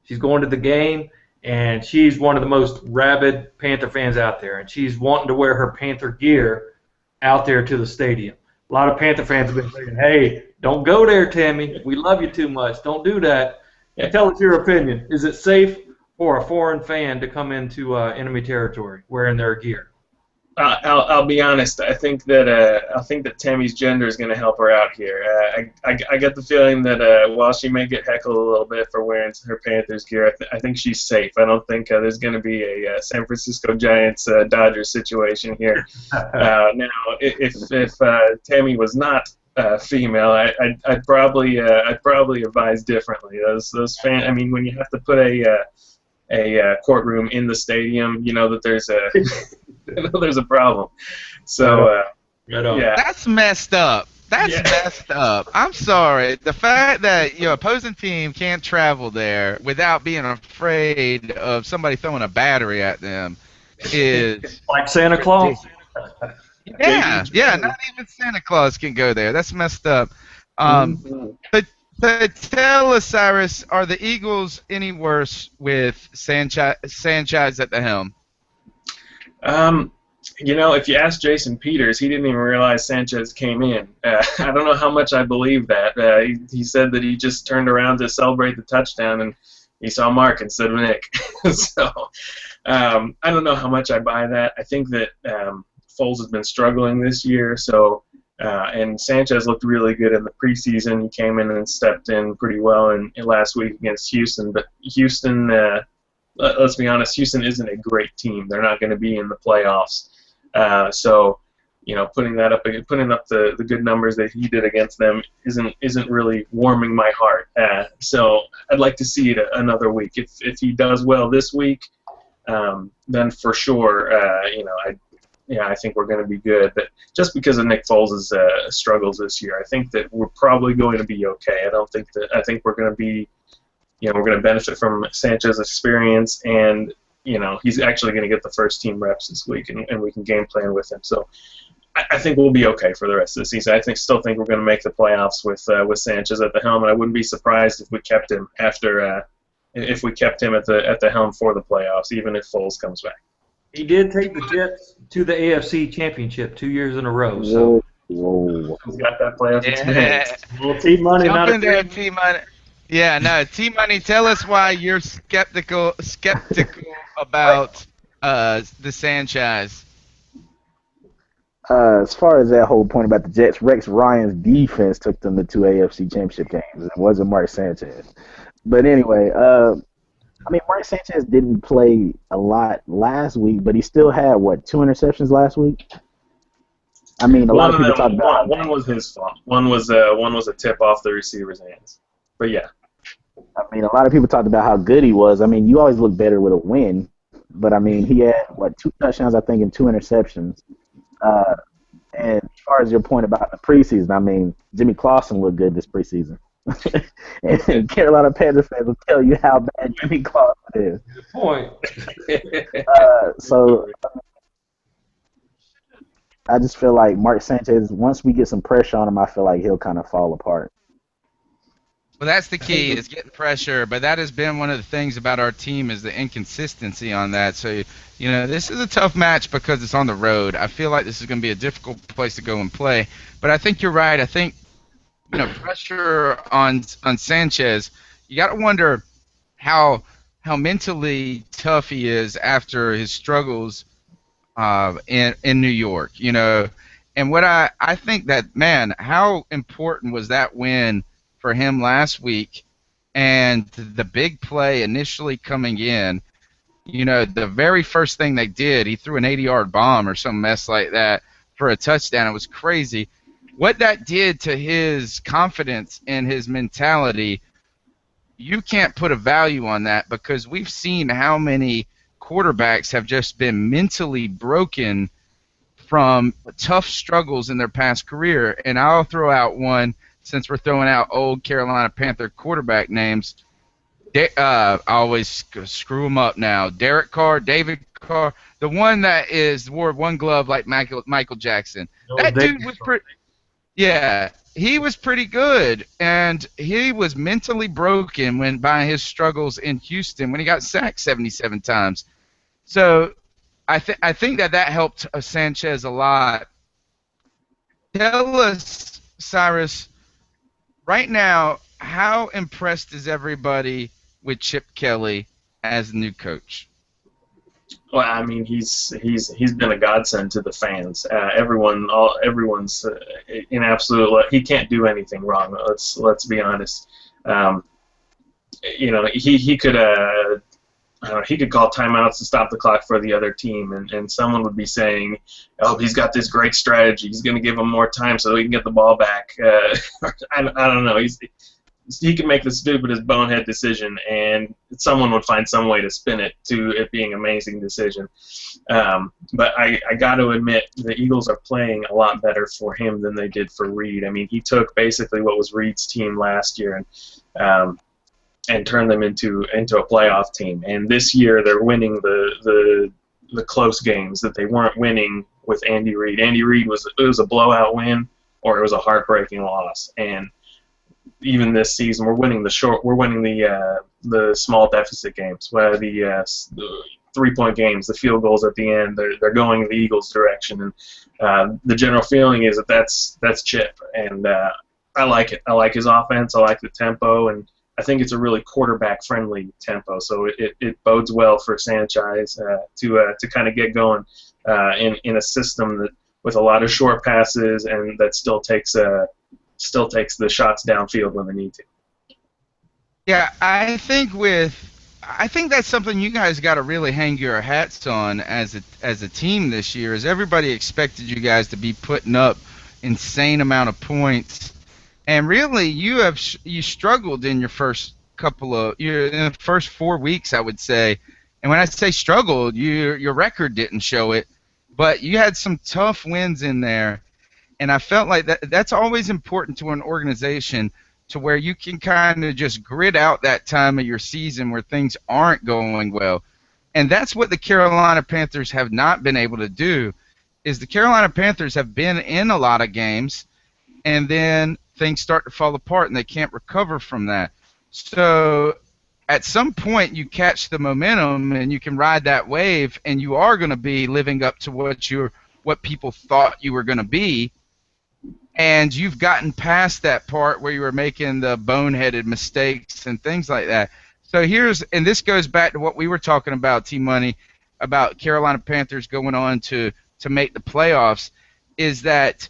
She's going to the game, and she's one of the most rabid Panther fans out there, and she's wanting to wear her Panther gear out there to the stadium. A lot of Panther fans have been saying, hey, don't go there, Tammy. We love you too much. Don't do that. And tell us your opinion. Is it safe for a foreign fan to come into enemy territory wearing their gear? I'll be honest. I think that Tammy's gender is going to help her out here. I get the feeling that while she may get heckled a little bit for wearing her Panthers gear, I think she's safe. I don't think there's going to be a San Francisco Giants Dodgers situation here. Now, if Tammy was not female, I'd probably advise differently. Those fans. I mean, when you have to put a courtroom in the stadium, you know that there's a there's a problem. So yeah, that's messed up. That's messed up. I'm sorry. The fact that your opposing team can't travel there without being afraid of somebody throwing a battery at them is like Santa Claus. Yeah, not even Santa Claus can go there. That's messed up. But tell us, Cyrus, are the Eagles any worse with Sanchez at the helm? You know, if you ask Jason Peters, he didn't even realize Sanchez came in. I don't know how much I believe that. He said that he just turned around to celebrate the touchdown and he saw Mark instead of Nick. So I don't know how much I buy that. I think that Foles has been struggling this year, so and Sanchez looked really good in the preseason. He came in and stepped in pretty well in last week against Houston. But Houston, let's be honest, Houston isn't a great team. They're not going to be in the playoffs. So, you know, putting up the good numbers that he did against them isn't really warming my heart. So I'd like to see it another week. If he does well this week, then for sure, I think we're going to be good. But just because of Nick Foles' struggles this year, I think that we're probably going to be okay. I think we're going to be, we're going to benefit from Sanchez's experience, and he's actually going to get the first team reps this week, and we can game plan with him. So I think we'll be okay for the rest of the season. I still think we're going to make the playoffs with Sanchez at the helm, and I wouldn't be surprised if we kept him at the helm for the playoffs, even if Foles comes back. He did take the Jets to the AFC Championship 2 years in a row. So Whoa. He's got that playoff experience. Well, T-Money, Jump not in there, T-Money. Yeah, no, T-Money, tell us why you're skeptical about the Sanchez. As far as that whole point about the Jets, Rex Ryan's defense took them to 2 AFC Championship games. It wasn't Mark Sanchez. But anyway, Mark Sanchez didn't play a lot last week, but he still had, 2 interceptions last week? A lot of people talk about one was his fault. One was a tip off the receiver's hands. But yeah. A lot of people talked about how good he was. You always look better with a win. But, he had, 2 touchdowns, I think, and 2 interceptions. And as far as your point about the preseason, Jimmy Clausen looked good this preseason. And Carolina Panthers fans will tell you how bad Jimmy Clausen is. Good point. So I just feel like Mark Sanchez, once we get some pressure on him, I feel like he'll kind of fall apart. Well, that's the key, is getting pressure. But that has been one of the things about our team, is the inconsistency on that. So, this is a tough match because it's on the road. I feel like this is going to be a difficult place to go and play. But I think you're right. I think, pressure on Sanchez, you got to wonder how mentally tough he is after his struggles in New York. And what I think that, man, how important was that win for him last week, and the big play initially coming in, the very first thing they did, he threw an 80-yard bomb or some mess like that for a touchdown. It was crazy. What that did to his confidence and his mentality, you can't put a value on that, because we've seen how many quarterbacks have just been mentally broken from tough struggles in their past career. And I'll throw out one, since we're throwing out old Carolina Panther quarterback names. I always screw them up now. Derek Carr, David Carr, the one that wore one glove like Michael Jackson. That dude was pretty. Yeah, he was pretty good, and he was mentally broken when by his struggles in Houston when he got sacked 77 times. So I think that helped Sanchez a lot. Tell us, Cyrus, right now, how impressed is everybody with Chip Kelly as the new coach? Well, I mean, he's been a godsend to the fans. Everyone's in absolute. He can't do anything wrong. Let's be honest. Um, he could I don't know, he could call timeouts to stop the clock for the other team, and someone would be saying, "Oh, he's got this great strategy. He's going to give him more time so he can get the ball back." I don't know. He can make the stupidest bonehead decision, and someone would find some way to spin it to it being an amazing decision. But I got to admit, the Eagles are playing a lot better for him than they did for Reed. I mean, he took basically what was Reed's team last year and turned them into a playoff team. And this year, they're winning the close games that they weren't winning with Andy Reid. Andy Reid was a blowout win or it was a heartbreaking loss. And even this season, we're winning the small deficit games, where the 3-point games, the field goals at the end, they're going the Eagles' direction, and the general feeling is that that's Chip, and I like it. I like his offense. I like the tempo, and I think it's a really quarterback-friendly tempo. So it bodes well for Sanchez to kind of get going in a system that with a lot of short passes and that still takes the shots downfield when they need to. Yeah, I think that's something you guys got to really hang your hats on as a team this year. Is everybody expected you guys to be putting up insane amount of points, and really you struggled in your first in the first 4 weeks, I would say. And when I say struggled, your record didn't show it, but you had some tough wins in there. And I felt like that's always important to an organization, to where you can kind of just grit out that time of your season where things aren't going well. And that's what the Carolina Panthers have not been able to do, is the Carolina Panthers have been in a lot of games, and then things start to fall apart and they can't recover from that. So at some point you catch the momentum and you can ride that wave, and you are going to be living up to what people thought you were going to be. And you've gotten past that part where you were making the boneheaded mistakes and things like that. So and this goes back to what we were talking about, T-Money, about Carolina Panthers going on to make the playoffs, is that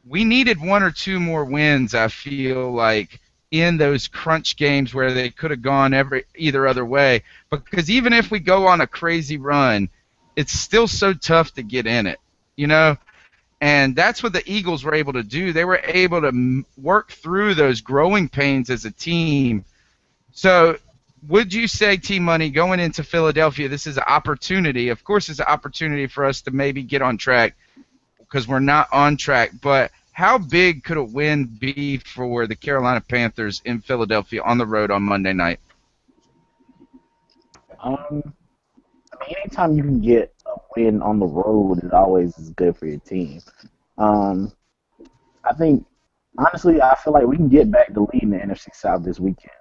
we needed 1 or 2 more wins, I feel like, in those crunch games where they could have gone either other way. Because even if we go on a crazy run, it's still so tough to get in it, you know? And that's what the Eagles were able to do. They were able to work through those growing pains as a team. So would you say, T-Money, going into Philadelphia, this is an opportunity? Of course it's an opportunity for us to maybe get on track, because we're not on track. But how big could a win be for the Carolina Panthers in Philadelphia on the road on Monday night? Anytime you can get a win on the road, it always is good for your team. I think, honestly, I feel like we can get back to leading the NFC South this weekend.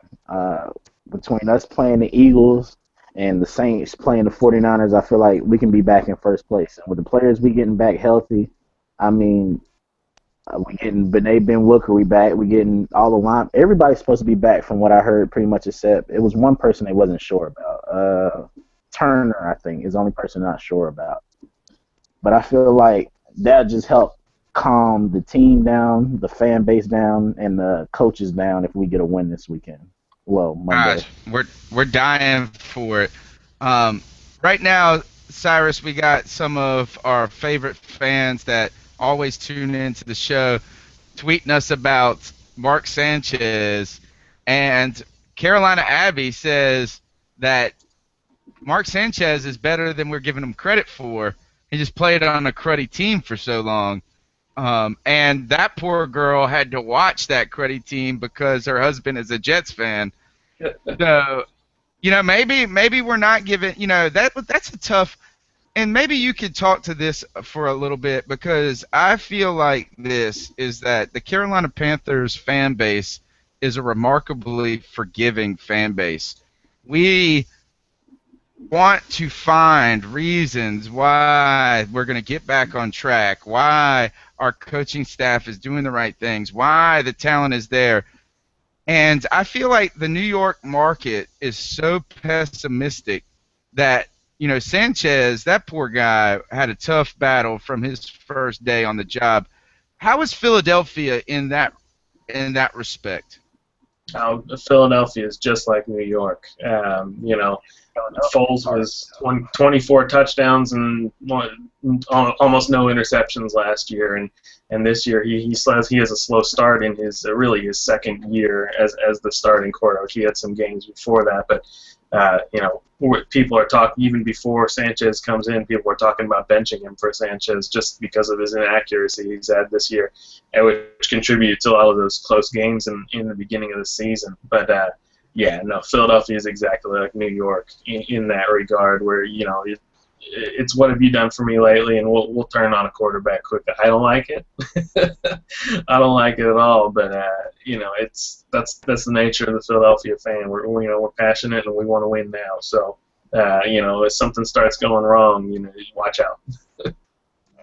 Between us playing the Eagles and the Saints playing the 49ers, I feel like we can be back in first place. And with the players we getting back healthy, I mean, we getting Ben Wooker, we back. We getting all the line. Everybody's supposed to be back from what I heard, pretty much, except it was one person they wasn't sure about. Turner, I think, is the only person not sure about. But I feel like that'll just help calm the team down, the fan base down, and the coaches down if we get a win this weekend. Well, Monday. Gosh, we're dying for it. Right now, Cyrus, we got some of our favorite fans that always tune into the show tweeting us about Mark Sanchez, and Carolina Abbey says that Mark Sanchez is better than we're giving him credit for. He just played on a cruddy team for so long. And that poor girl had to watch that cruddy team because her husband is a Jets fan. So, maybe we're not giving, that's a tough, and maybe you could talk to this for a little bit, because I feel like this is that the Carolina Panthers fan base is a remarkably forgiving fan base. We want to find reasons why we're going to get back on track, why our coaching staff is doing the right things, why the talent is there. And I feel like the New York market is so pessimistic that, Sanchez, that poor guy, had a tough battle from his first day on the job. How is Philadelphia in that respect? Philadelphia is just like New York. Foles was 24 touchdowns and almost no interceptions last year, and this year he has a slow start in his really his second year as the starting quarterback. He had some games before that, but people are talking even before Sanchez comes in. People are talking about benching him for Sanchez just because of his inaccuracy he's had this year, and which contributed to all of those close games in the beginning of the season. But Philadelphia is exactly like New York in that regard, where it's what have you done for me lately, and we'll turn on a quarterback quickly. I don't like it. I don't like it at all. But that's the nature of the Philadelphia fan. We're passionate and we want to win now. So if something starts going wrong, watch out.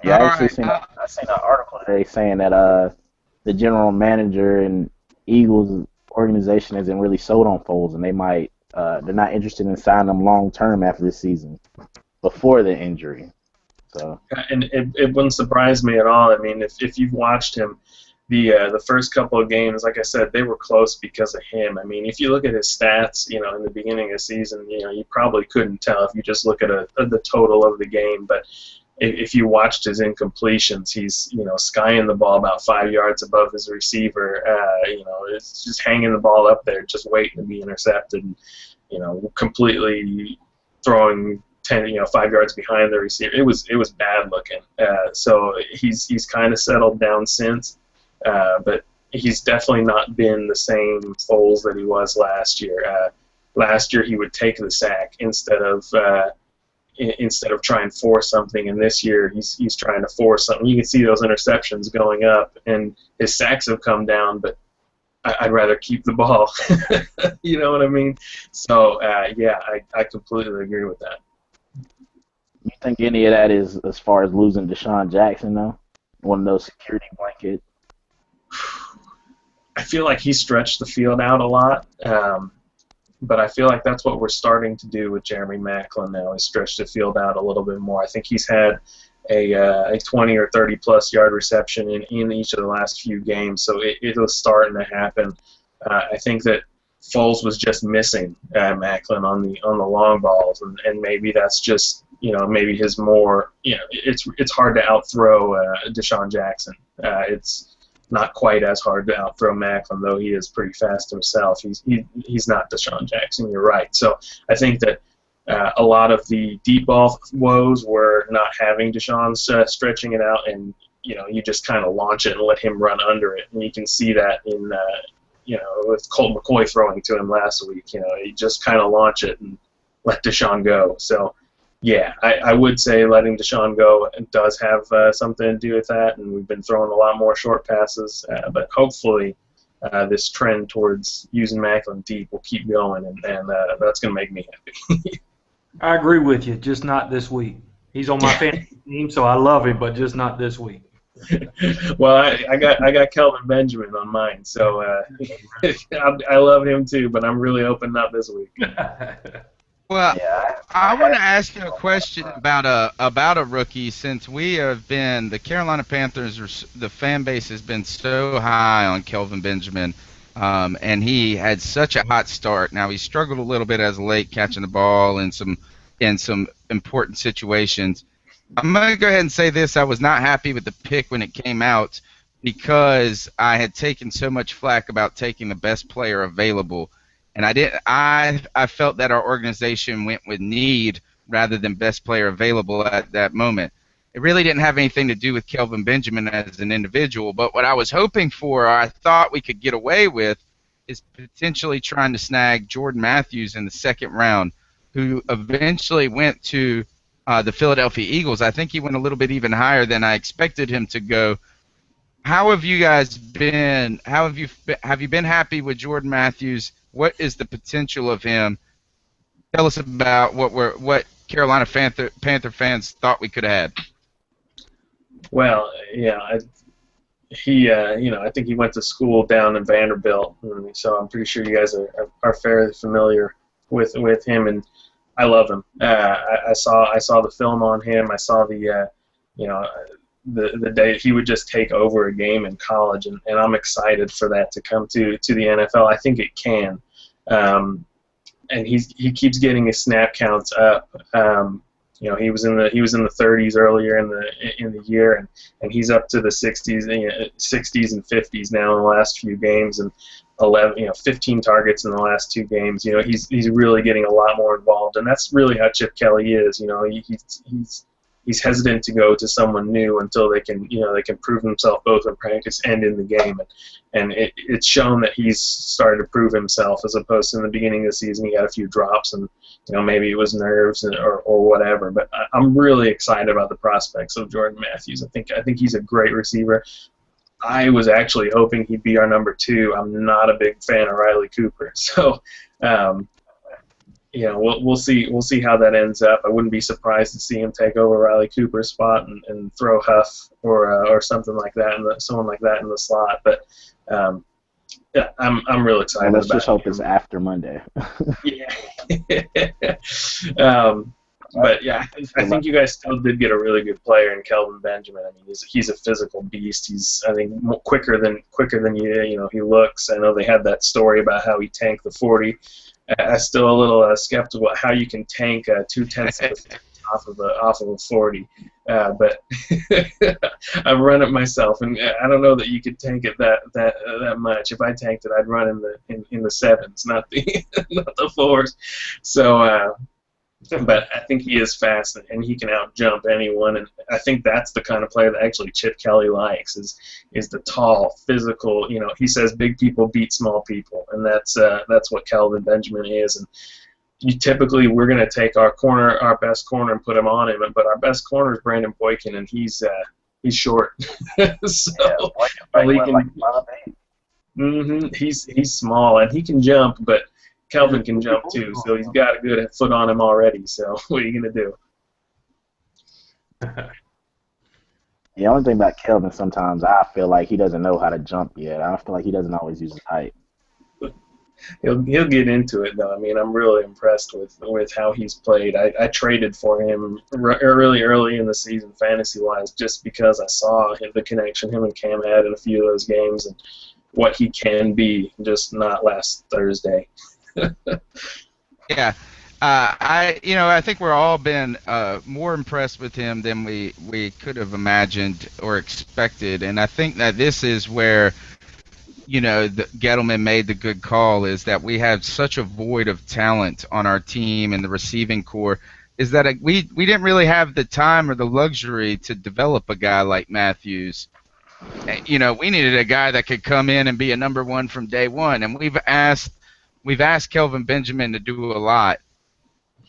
Yeah, I seen an article today saying that the general manager and Eagles organization isn't really sold on Foles, and they're not interested in signing him long term after this season, before the injury. So. And it wouldn't surprise me at all. I mean, if you've watched him, the first couple of games, like I said, they were close because of him. I mean, if you look at his stats, in the beginning of the season, you probably couldn't tell if you just look at the total of the game. But if you watched his incompletions, he's skying the ball about 5 yards above his receiver. It's just hanging the ball up there, just waiting to be intercepted. And, completely throwing 5 yards behind the receiver. It was bad looking. So he's kind of settled down since, but he's definitely not been the same Foles that he was last year. Last year he would take the sack instead of trying to force something, and this year he's trying to force something. You can see those interceptions going up, and his sacks have come down, but I'd rather keep the ball. You know what I mean? So, I completely agree with that. You think any of that is as far as losing Deshaun Jackson, though? One of those security blanket? I feel like he stretched the field out a lot. But I feel like that's what we're starting to do with Jeremy Maclin now, is stretch the field out a little bit more. I think he's had a 20 or 30-plus yard reception in each of the last few games, so it was starting to happen. I think that Foles was just missing Maclin on the long balls, and maybe that's just maybe his more it's hard to outthrow Deshaun Jackson. It's not quite as hard to outthrow Maclin, though he is pretty fast himself. He's not Deshaun Jackson. You're right. So I think that a lot of the deep ball woes were not having Deshaun stretching it out, and you just kind of launch it and let him run under it, and you can see that in with Colt McCoy throwing to him last week. You just kind of launch it and let Deshaun go. So. Yeah, I would say letting Deshaun go does have something to do with that, and we've been throwing a lot more short passes. But hopefully this trend towards using Maclin deep will keep going, and that's going to make me happy. I agree with you, just not this week. He's on my fantasy team, so I love him, but just not this week. Well, I got Kelvin Benjamin on mine, so I love him too, but I'm really hoping not this week. Well, I want to ask you a question about a rookie, since we have been, the Carolina Panthers, the fan base has been so high on Kelvin Benjamin, and he had such a hot start. Now, he struggled a little bit as of late catching the ball in some important situations. I'm going to go ahead and say this. I was not happy with the pick when it came out, because I had taken so much flack about taking the best player available. And I felt that our organization went with need rather than best player available at that moment. It really didn't have anything to do with Kelvin Benjamin as an individual, but what I was hoping for, or I thought we could get away with, is potentially trying to snag Jordan Matthews in the second round, who eventually went to the Philadelphia Eagles. I think he went a little bit even higher than I expected him to go. How have you guys been? Have you been happy with Jordan Matthews? What is the potential of him? Tell us about what Carolina Panther fans thought we could have had. Well, yeah, I think he went to school down in Vanderbilt, so I'm pretty sure you guys are fairly familiar with him, and I love him. I saw the film on him. I saw the day he would just take over a game in college, and I'm excited for that to come to the NFL. I think it can, and he keeps getting his snap counts up. He was in the 30s earlier in the year, and he's up to the 60s and 50s now in the last few games, and 15 targets in the last 2 games. He's really getting a lot more involved, and that's really how Chip Kelly is. He's hesitant to go to someone new until they can prove themselves both in practice and in the game, and it's shown that he's started to prove himself, as opposed to in the beginning of the season he had a few drops, and maybe it was nerves or whatever. But I'm really excited about the prospects of Jordan Matthews. I think he's a great receiver. I was actually hoping he'd be our number 2. I'm not a big fan of Riley Cooper, so. We'll see how that ends up. I wouldn't be surprised to see him take over Riley Cooper's spot and throw Huff or something like that, someone like that in the slot. But yeah, I'm real excited. Well, let's about just hope him. it's after Monday. Yeah. But yeah, I think you guys still did get a really good player in Kelvin Benjamin. I mean, he's a physical beast. He's, I think, quicker than he looks. I know they had that story about how he tanked the 40. I'm still a little skeptical how you can tank 2/10 off of a 40. But I've run it myself, and I don't know that you could tank it that much. If I tanked it, I'd run in the 7s, not the not the 4s. So. But I think he is fast, and he can out-jump anyone, and I think that's the kind of player that actually Chip Kelly likes, is the tall, physical, he says big people beat small people, and that's what Kelvin Benjamin is. And we're going to take our best corner and put him on him, but our best corner is Brandon Boykin, and he's short. So he's small, and he can jump, but Kelvin can jump too, so he's got a good foot on him already. So what are you going to do? The only thing about Kelvin, sometimes I feel like he doesn't know how to jump yet. I feel like he doesn't always use his height. He'll get into it, though. I mean, I'm really impressed with how he's played. I traded for him early in the season, fantasy-wise, just because I saw the connection him and Cam had in a few of those games and what he can be, just not last Thursday. Yeah, I think we're all been more impressed with him than we could have imagined or expected, and I think that this is where Gettleman made the good call, is that we have such a void of talent on our team and the receiving core, is that we didn't really have the time or the luxury to develop a guy like Matthews. We needed a guy that could come in and be a number 1 from day one, and we've asked Kelvin Benjamin to do a lot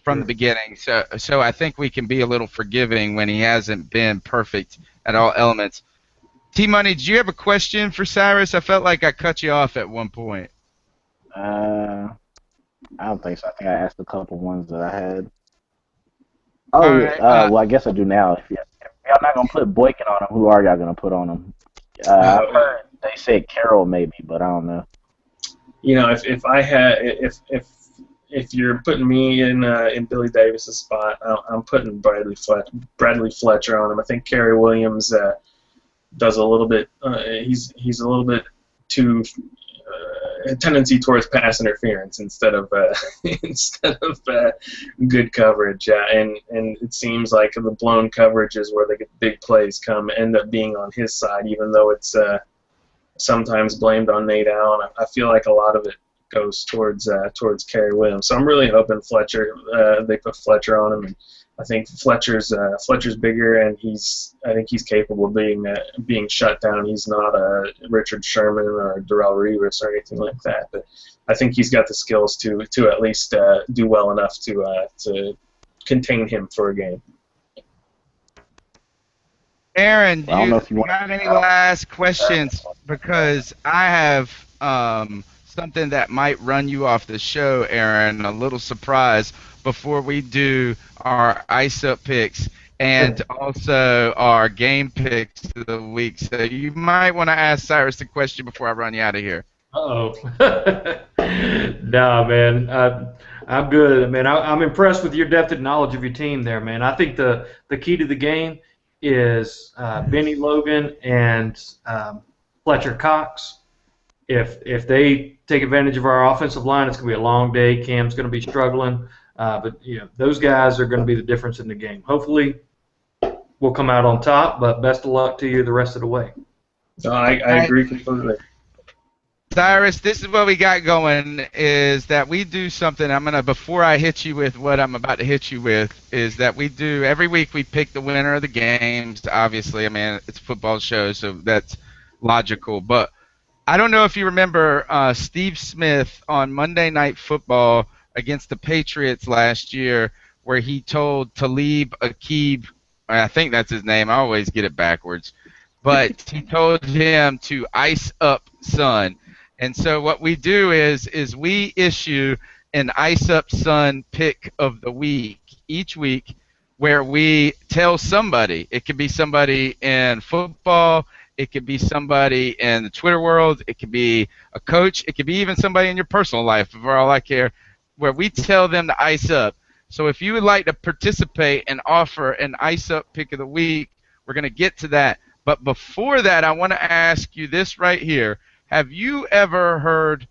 from the beginning. So I think we can be a little forgiving when he hasn't been perfect at all elements. T-Money, do you have a question for Cyrus? I felt like I cut you off at one point. I don't think so. I think I asked a couple ones that I had. Right, well, I guess I do now. If y'all not going to put Boykin on him, who are y'all going to put on him? I've heard they said Carroll maybe, but I don't know. If you're putting me in Billy Davis's spot, I'm putting Bradley Fletcher on him. I think Kerry Williams does a little bit. He's a little bit too tendency towards pass interference instead of good coverage. And it seems like the blown coverage is where the big plays end up being on his side, even though it's sometimes blamed on Nate Allen. I feel like a lot of it goes towards Kerry Williams. So I'm really hoping they put Fletcher on him, and I think Fletcher's bigger, and I think he's capable of being shut down. He's not a Richard Sherman or Darrelle Revis or anything like that, but I think he's got the skills to at least do well enough to contain him for a game. Aaron, I don't know you if you want. got any last questions? Because I have something that might run you off the show, Aaron. A little surprise before we do our ice up picks and also our game picks of the week. So you might want to ask Cyrus a question before I run you out of here. Uh-oh. Nah, man. I'm good, man. I'm impressed with your depth and knowledge of your team there, man. I think the key to the game is Benny Logan and Fletcher Cox. If they take advantage of our offensive line, it's going to be a long day. Cam's going to be struggling, but those guys are going to be the difference in the game. Hopefully, we'll come out on top. But best of luck to you the rest of the way. No, I agree completely. Cyrus, this is what we got going is that we do something. Before I hit you with what I'm about to hit you with, is that we do every week we pick the winner of the games. Obviously, I mean, it's a football show, so that's logical. But I don't know if you remember Steve Smith on Monday Night Football against the Patriots last year, where he told Talib Akib, I think that's his name, I always get it backwards, but he told him to ice up son. And so what we do is we issue an ice up son pick of the week each week, where we tell somebody, it could be somebody in football, it could be somebody in the Twitter world, it could be a coach, it could be even somebody in your personal life, for all I care, where we tell them to ice up. So if you would like to participate and offer an ice up pick of the week, we're going to get to that. But before that, I want to ask you this right here. Have you ever heard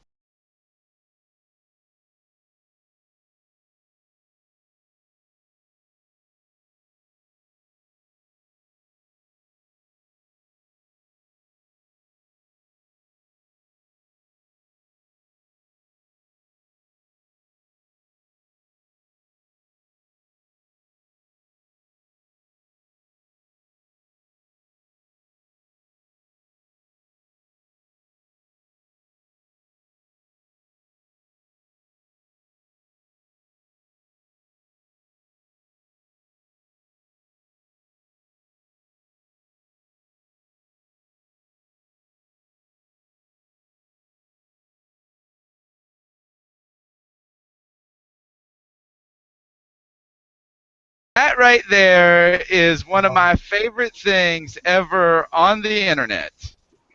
that right there is one of my favorite things ever on the internet.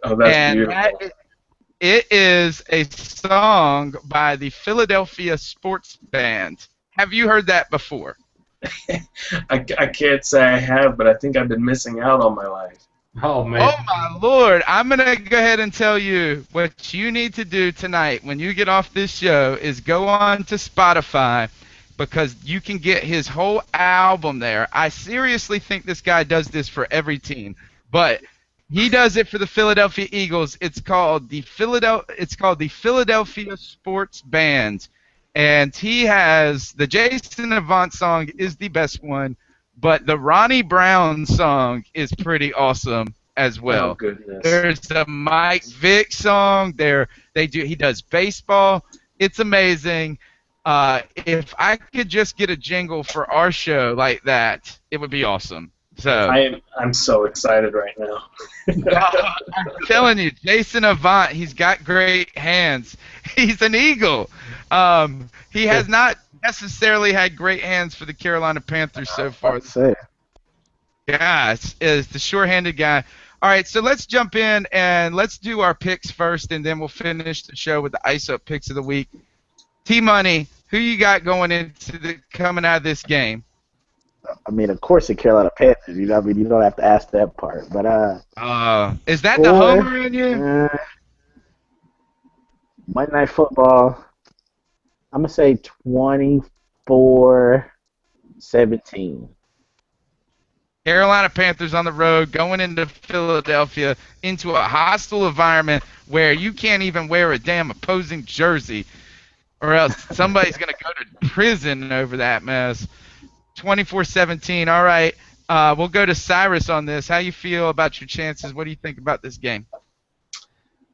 Oh, that's And beautiful. it is a song by the Philadelphia Sports Band. Have you heard that before? I can't say I have, but I think I've been missing out all my life. Oh, man. Oh my Lord, I'm going to go ahead and tell you what you need to do tonight when you get off this show is go on to Spotify, because you can get his whole album there. I seriously think this guy does this for every team, but he does it for the Philadelphia Eagles. It's called the Philadelphia Sports Band, and he has the Jason Avant song is the best one, but the Ronnie Brown song is pretty awesome as well. Oh, goodness. There's a Mike Vick song. He does baseball. It's amazing. If I could just get a jingle for our show like that, it would be awesome. So I'm so excited right now. I'm telling you, Jason Avant, he's got great hands. He's an Eagle. He has not necessarily had great hands for the Carolina Panthers so far. Yeah, is the sure-handed guy. All right, so let's jump in and let's do our picks first, and then we'll finish the show with the ice-up picks of the week. T-Money, who you got coming out of this game? I mean, of course, the Carolina Panthers. You don't have to ask that part. But is that the homer in you? Monday Night Football. I'm gonna say 24-17. Carolina Panthers on the road going into Philadelphia into a hostile environment where you can't even wear a damn opposing jersey, or else somebody's going to go to prison over that mess. 24-17. All right. We'll go to Cyrus on this. How you feel about your chances? What do you think about this game?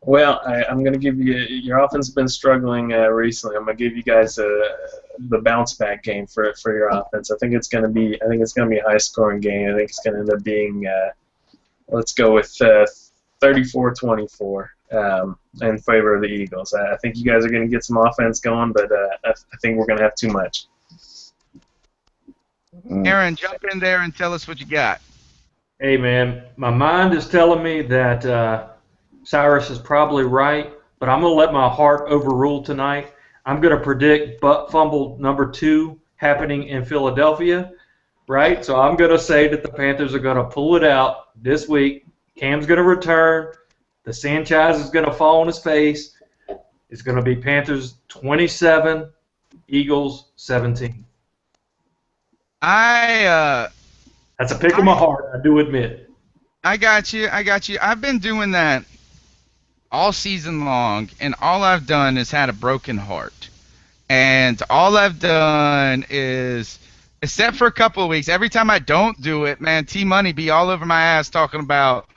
Well, I'm going to give you – your offense has been struggling recently. I'm going to give you guys the bounce-back game for your offense. I think it's going to be a high-scoring game. I think it's going to end up being let's go with 34-24 in favor of the Eagles. I think you guys are going to get some offense going, but I think we're going to have too much. Aaron, jump in there and tell us what you got. Hey, man, my mind is telling me that Cyrus is probably right, but I'm going to let my heart overrule tonight. I'm going to predict butt fumble number 2 happening in Philadelphia, right? So I'm going to say that the Panthers are going to pull it out this week. Cam's going to return. The Sanchez is going to fall on his face. It's going to be Panthers 27, Eagles 17. That's a pick of my heart, I do admit. I got you. I've been doing that all season long, and all I've done is had a broken heart. And all I've done is, except for a couple of weeks, every time I don't do it, man, T-Money be all over my ass talking about,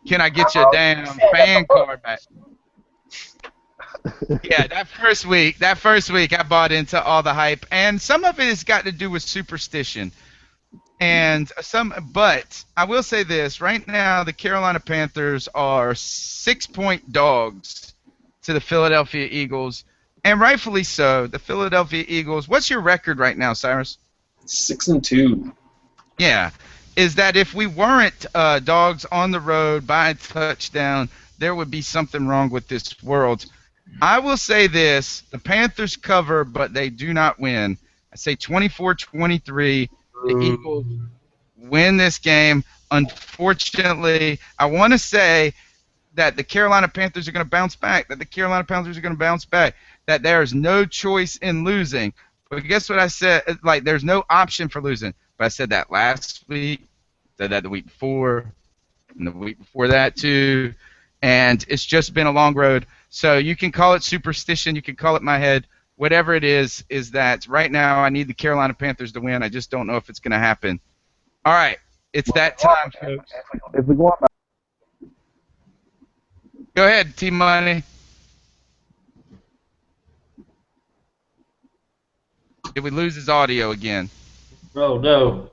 can I get you a damn fan card back? Yeah, that first week I bought into all the hype, and some of it has got to do with superstition. But I will say this, right now the Carolina Panthers are 6-point dogs to the Philadelphia Eagles, and rightfully so. The Philadelphia Eagles, what's your record right now, Cyrus? 6-2. Yeah, is that if we weren't dogs on the road by a touchdown, there would be something wrong with this world. I will say this, the Panthers cover, but they do not win. I say 24-23. The Eagles win this game. Unfortunately, I want to say that the Carolina Panthers are going to bounce back, that there is no choice in losing. But guess what I said? Like, there's no option for losing. But I said that last week, said that the week before, and the week before that too. And it's just been a long road. So you can call it superstition, you can call it my head. Whatever it is that right now I need the Carolina Panthers to win. I just don't know if it's going to happen. All right, it's that time, folks. If we go on, Go ahead, T-Money. Did we lose his audio again? Oh, no.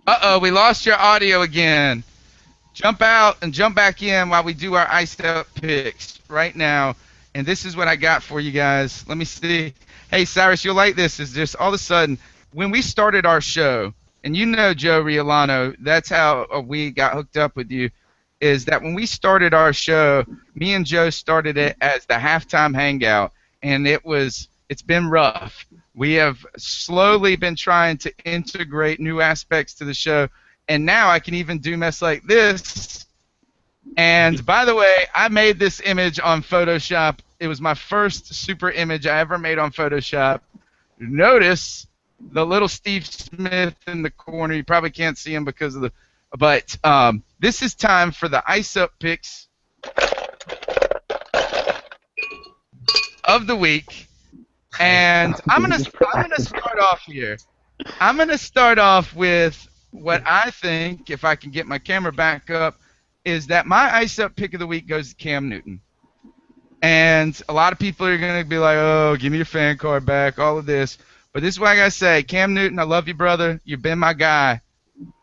Uh-oh, we lost your audio again. Jump out and jump back in while we do our iced up picks right now. And this is what I got for you guys. Let me see. Hey, Cyrus, you'll like this. Is just all of a sudden, when we started our show, and you know Joe Riolano, that's how we got hooked up with you, is that when we started our show, me and Joe started it as the halftime hangout, and it's been rough. We have slowly been trying to integrate new aspects to the show, and now I can even do mess like this. And by the way, I made this image on Photoshop. It was my first super image I ever made on Photoshop. Notice the little Steve Smith in the corner. You probably can't see him because of the... But this is time for the ice up picks of the week. And I'm gonna start off here. I'm going to start off with what I think, if I can get my camera back up, is that my ice up pick of the week goes to Cam Newton. And a lot of people are going to be like, oh, give me your fan card back, all of this. But this is what I got to say. Cam Newton, I love you, brother. You've been my guy.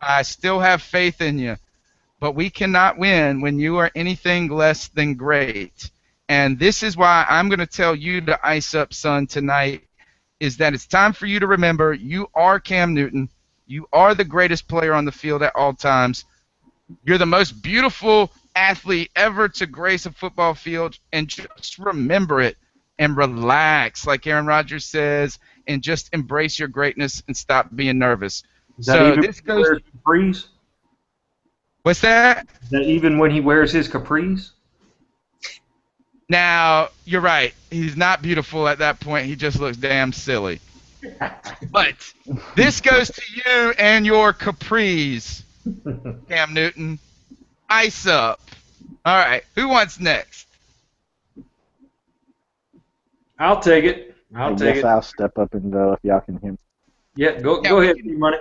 I still have faith in you. But we cannot win when you are anything less than great. And this is why I'm going to tell you to ice up, son, tonight, is that it's time for you to remember you are Cam Newton. You are the greatest player on the field at all times. You're the most beautiful athlete ever to grace a football field, and just remember it and relax, like Aaron Rodgers says, and just embrace your greatness and stop being nervous. So this goes capris? What's that? Is that even when he wears his capris? Now, you're right. He's not beautiful at that point. He just looks damn silly. But this goes to you and your capris, Cam Newton. Ice up. All right. Who wants next? I'll take it. I guess I'll step up and go if y'all can hear me. Yeah, go ahead, T-Money.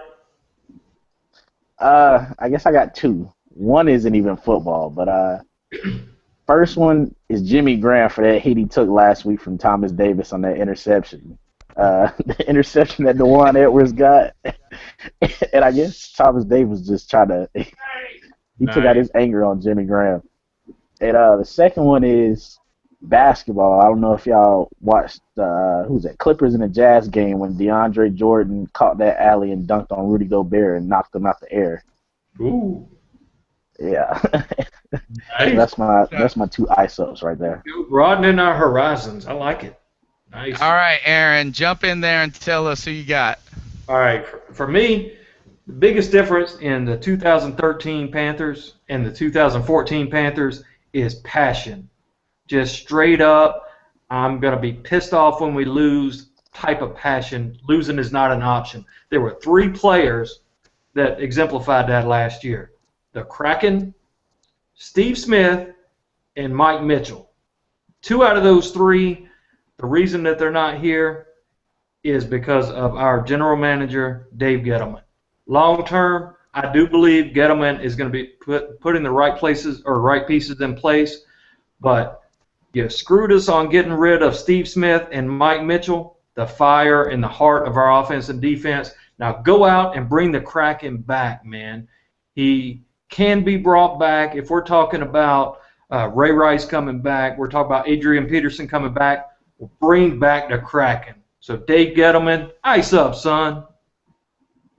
I guess I got two. One isn't even football, but first one is Jimmy Graham for that hit he took last week from Thomas Davis on that interception. The interception that DeJuan Edwards got. And I guess Thomas Davis just tried to He took out his anger on Jimmy Graham. And the second one is basketball. I don't know if y'all watched who's that Clippers in the Jazz game when DeAndre Jordan caught that alley and dunked on Rudy Gobert and knocked him out the air. Ooh. Yeah. Nice. That's my two ice ups right there. Broadening our horizons. I like it. Nice. All right, Aaron, jump in there and tell us who you got. All right. For me, the biggest difference in the 2013 Panthers and the 2014 Panthers is passion. Just straight up, I'm going to be pissed off when we lose type of passion. Losing is not an option. There were 3 players that exemplified that last year. The Kraken, Steve Smith, and Mike Mitchell. 2 out of those 3, the reason that they're not here is because of our general manager, Dave Gettleman. Long term, I do believe Gettleman is going to be put in the right places or right pieces in place, but you screwed us on getting rid of Steve Smith and Mike Mitchell, the fire and the heart of our offense and defense. Now go out and bring the Kraken back, man. He can be brought back. If we're talking about Ray Rice coming back, we're talking about Adrian Peterson coming back, we'll bring back the Kraken. So Dave Gettleman, ice up, son.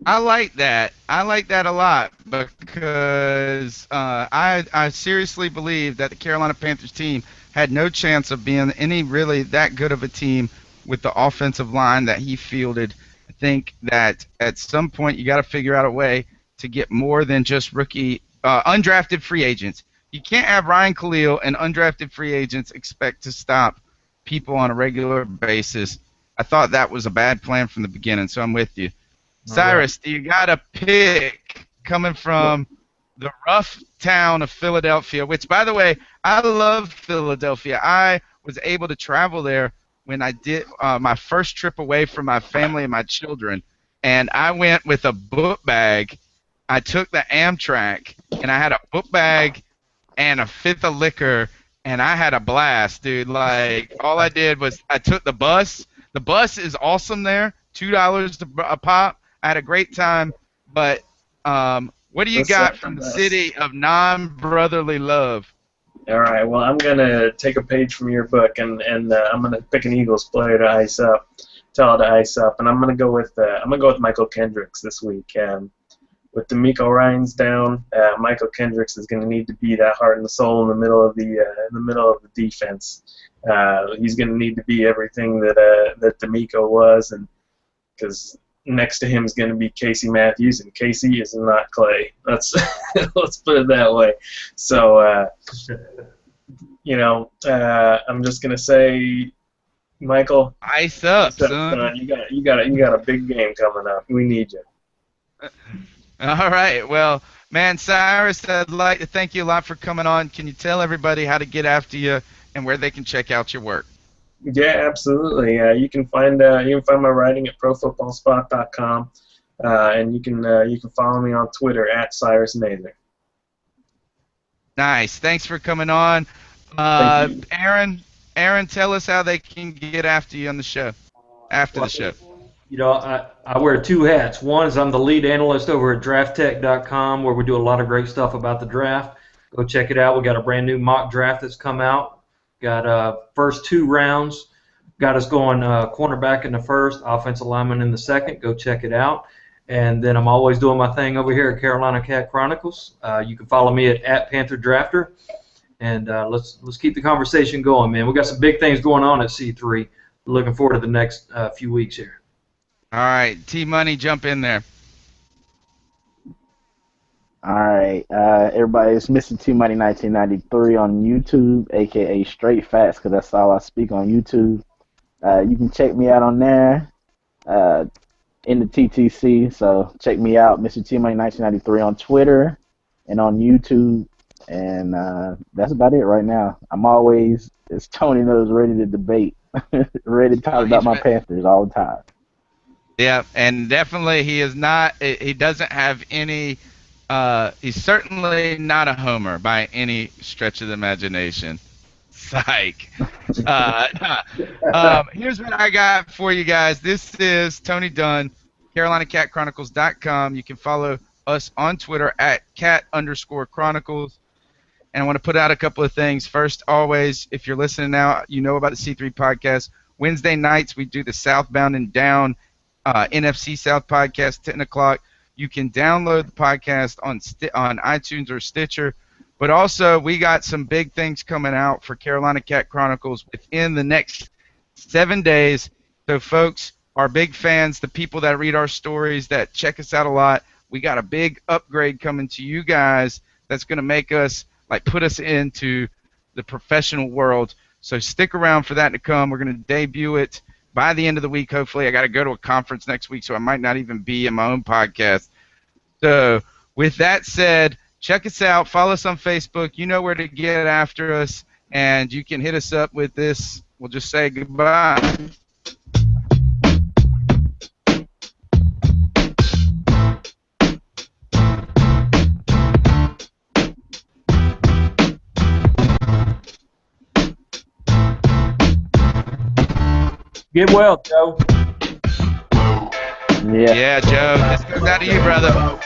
I like that. I like that a lot because I seriously believe that the Carolina Panthers team had no chance of being any really that good of a team with the offensive line that he fielded. I think that at some point you got to figure out a way to get more than just rookie undrafted free agents. You can't have Ryan Khalil and undrafted free agents expect to stop people on a regular basis. I thought that was a bad plan from the beginning, so I'm with you. Cyrus, do you got a pick coming from the rough town of Philadelphia, which, by the way, I love Philadelphia. I was able to travel there when I did my first trip away from my family and my children, and I went with a book bag. I took the Amtrak, and I had a book bag and a fifth of liquor, and I had a blast, dude. Like, all I did was I took the bus. The bus is awesome there, $2 a pop. I had a great time, but what do you got from the city of non-brotherly love? All right, well, I'm going to take a page from your book, and I'm going to pick an Eagles player to ice up, tell to ice up, and I'm going to go with Michael Kendricks this week. With D'Amico Ryans down, Michael Kendricks is going to need to be that heart and soul in the middle of the defense. He's going to need to be everything that D'Amico was, and because next to him is going to be Casey Matthews, and Casey is not Clay. Let's put it that way. So I'm just going to say, Michael, ice up, son. You got a big game coming up. We need you. All right. Well, man, Cyrus, I'd like to thank you a lot for coming on. Can you tell everybody how to get after you and where they can check out your work? Yeah, absolutely. You can find my writing at profootballspot.com, and you can follow me on Twitter at Cyrus Nather. Nice. Thanks for coming on. Aaron, tell us how they can get after you on the show, after the show. You know, I wear 2 hats. One is I'm the lead analyst over at drafttech.com, where we do a lot of great stuff about the draft. Go check it out. We got a brand new mock draft that's come out. Got first 2 rounds. Got us going cornerback in the first, offensive lineman in the second. Go check it out. And then I'm always doing my thing over here at Carolina Cat Chronicles. You can follow me at Panther Drafter. And let's keep the conversation going, man. We got some big things going on at C3. Looking forward to the next few weeks here. All right, T-Money, jump in there. All right, everybody, it's Mr. T-Money 1993 on YouTube, a.k.a. Straight Facts, because that's all I speak on YouTube. You can check me out on there in the TTC, so check me out, Mr. T-Money 1993 on Twitter and on YouTube, and that's about it right now. I'm always, as Tony knows, ready to debate, ready to talk about my Panthers all the time. Yeah, and definitely he doesn't have any, he's certainly not a homer by any stretch of the imagination. Psych. Here's what I got for you guys. This is Tony Dunn, CarolinaCatChronicles.com. You can follow us on Twitter at cat_chronicles. And I want to put out a couple of things. First, always, if you're listening now, you know about the C3 podcast. Wednesday nights, we do the Southbound and Down NFC South podcast, 10 o'clock. You can download the podcast on iTunes or Stitcher. But also, we got some big things coming out for Carolina Cat Chronicles within the next 7 days. So, folks, our big fans, the people that read our stories, that check us out a lot, we got a big upgrade coming to you guys that's going to make us, put us into the professional world. So stick around for that to come. We're going to debut it by the end of the week, hopefully. I got to go to a conference next week, so I might not even be in my own podcast. So with that said, check us out. Follow us on Facebook. You know where to get after us, and you can hit us up with this. We'll just say goodbye. Get well, Joe. Yeah. Yeah, Joe. This goes out to you, brother.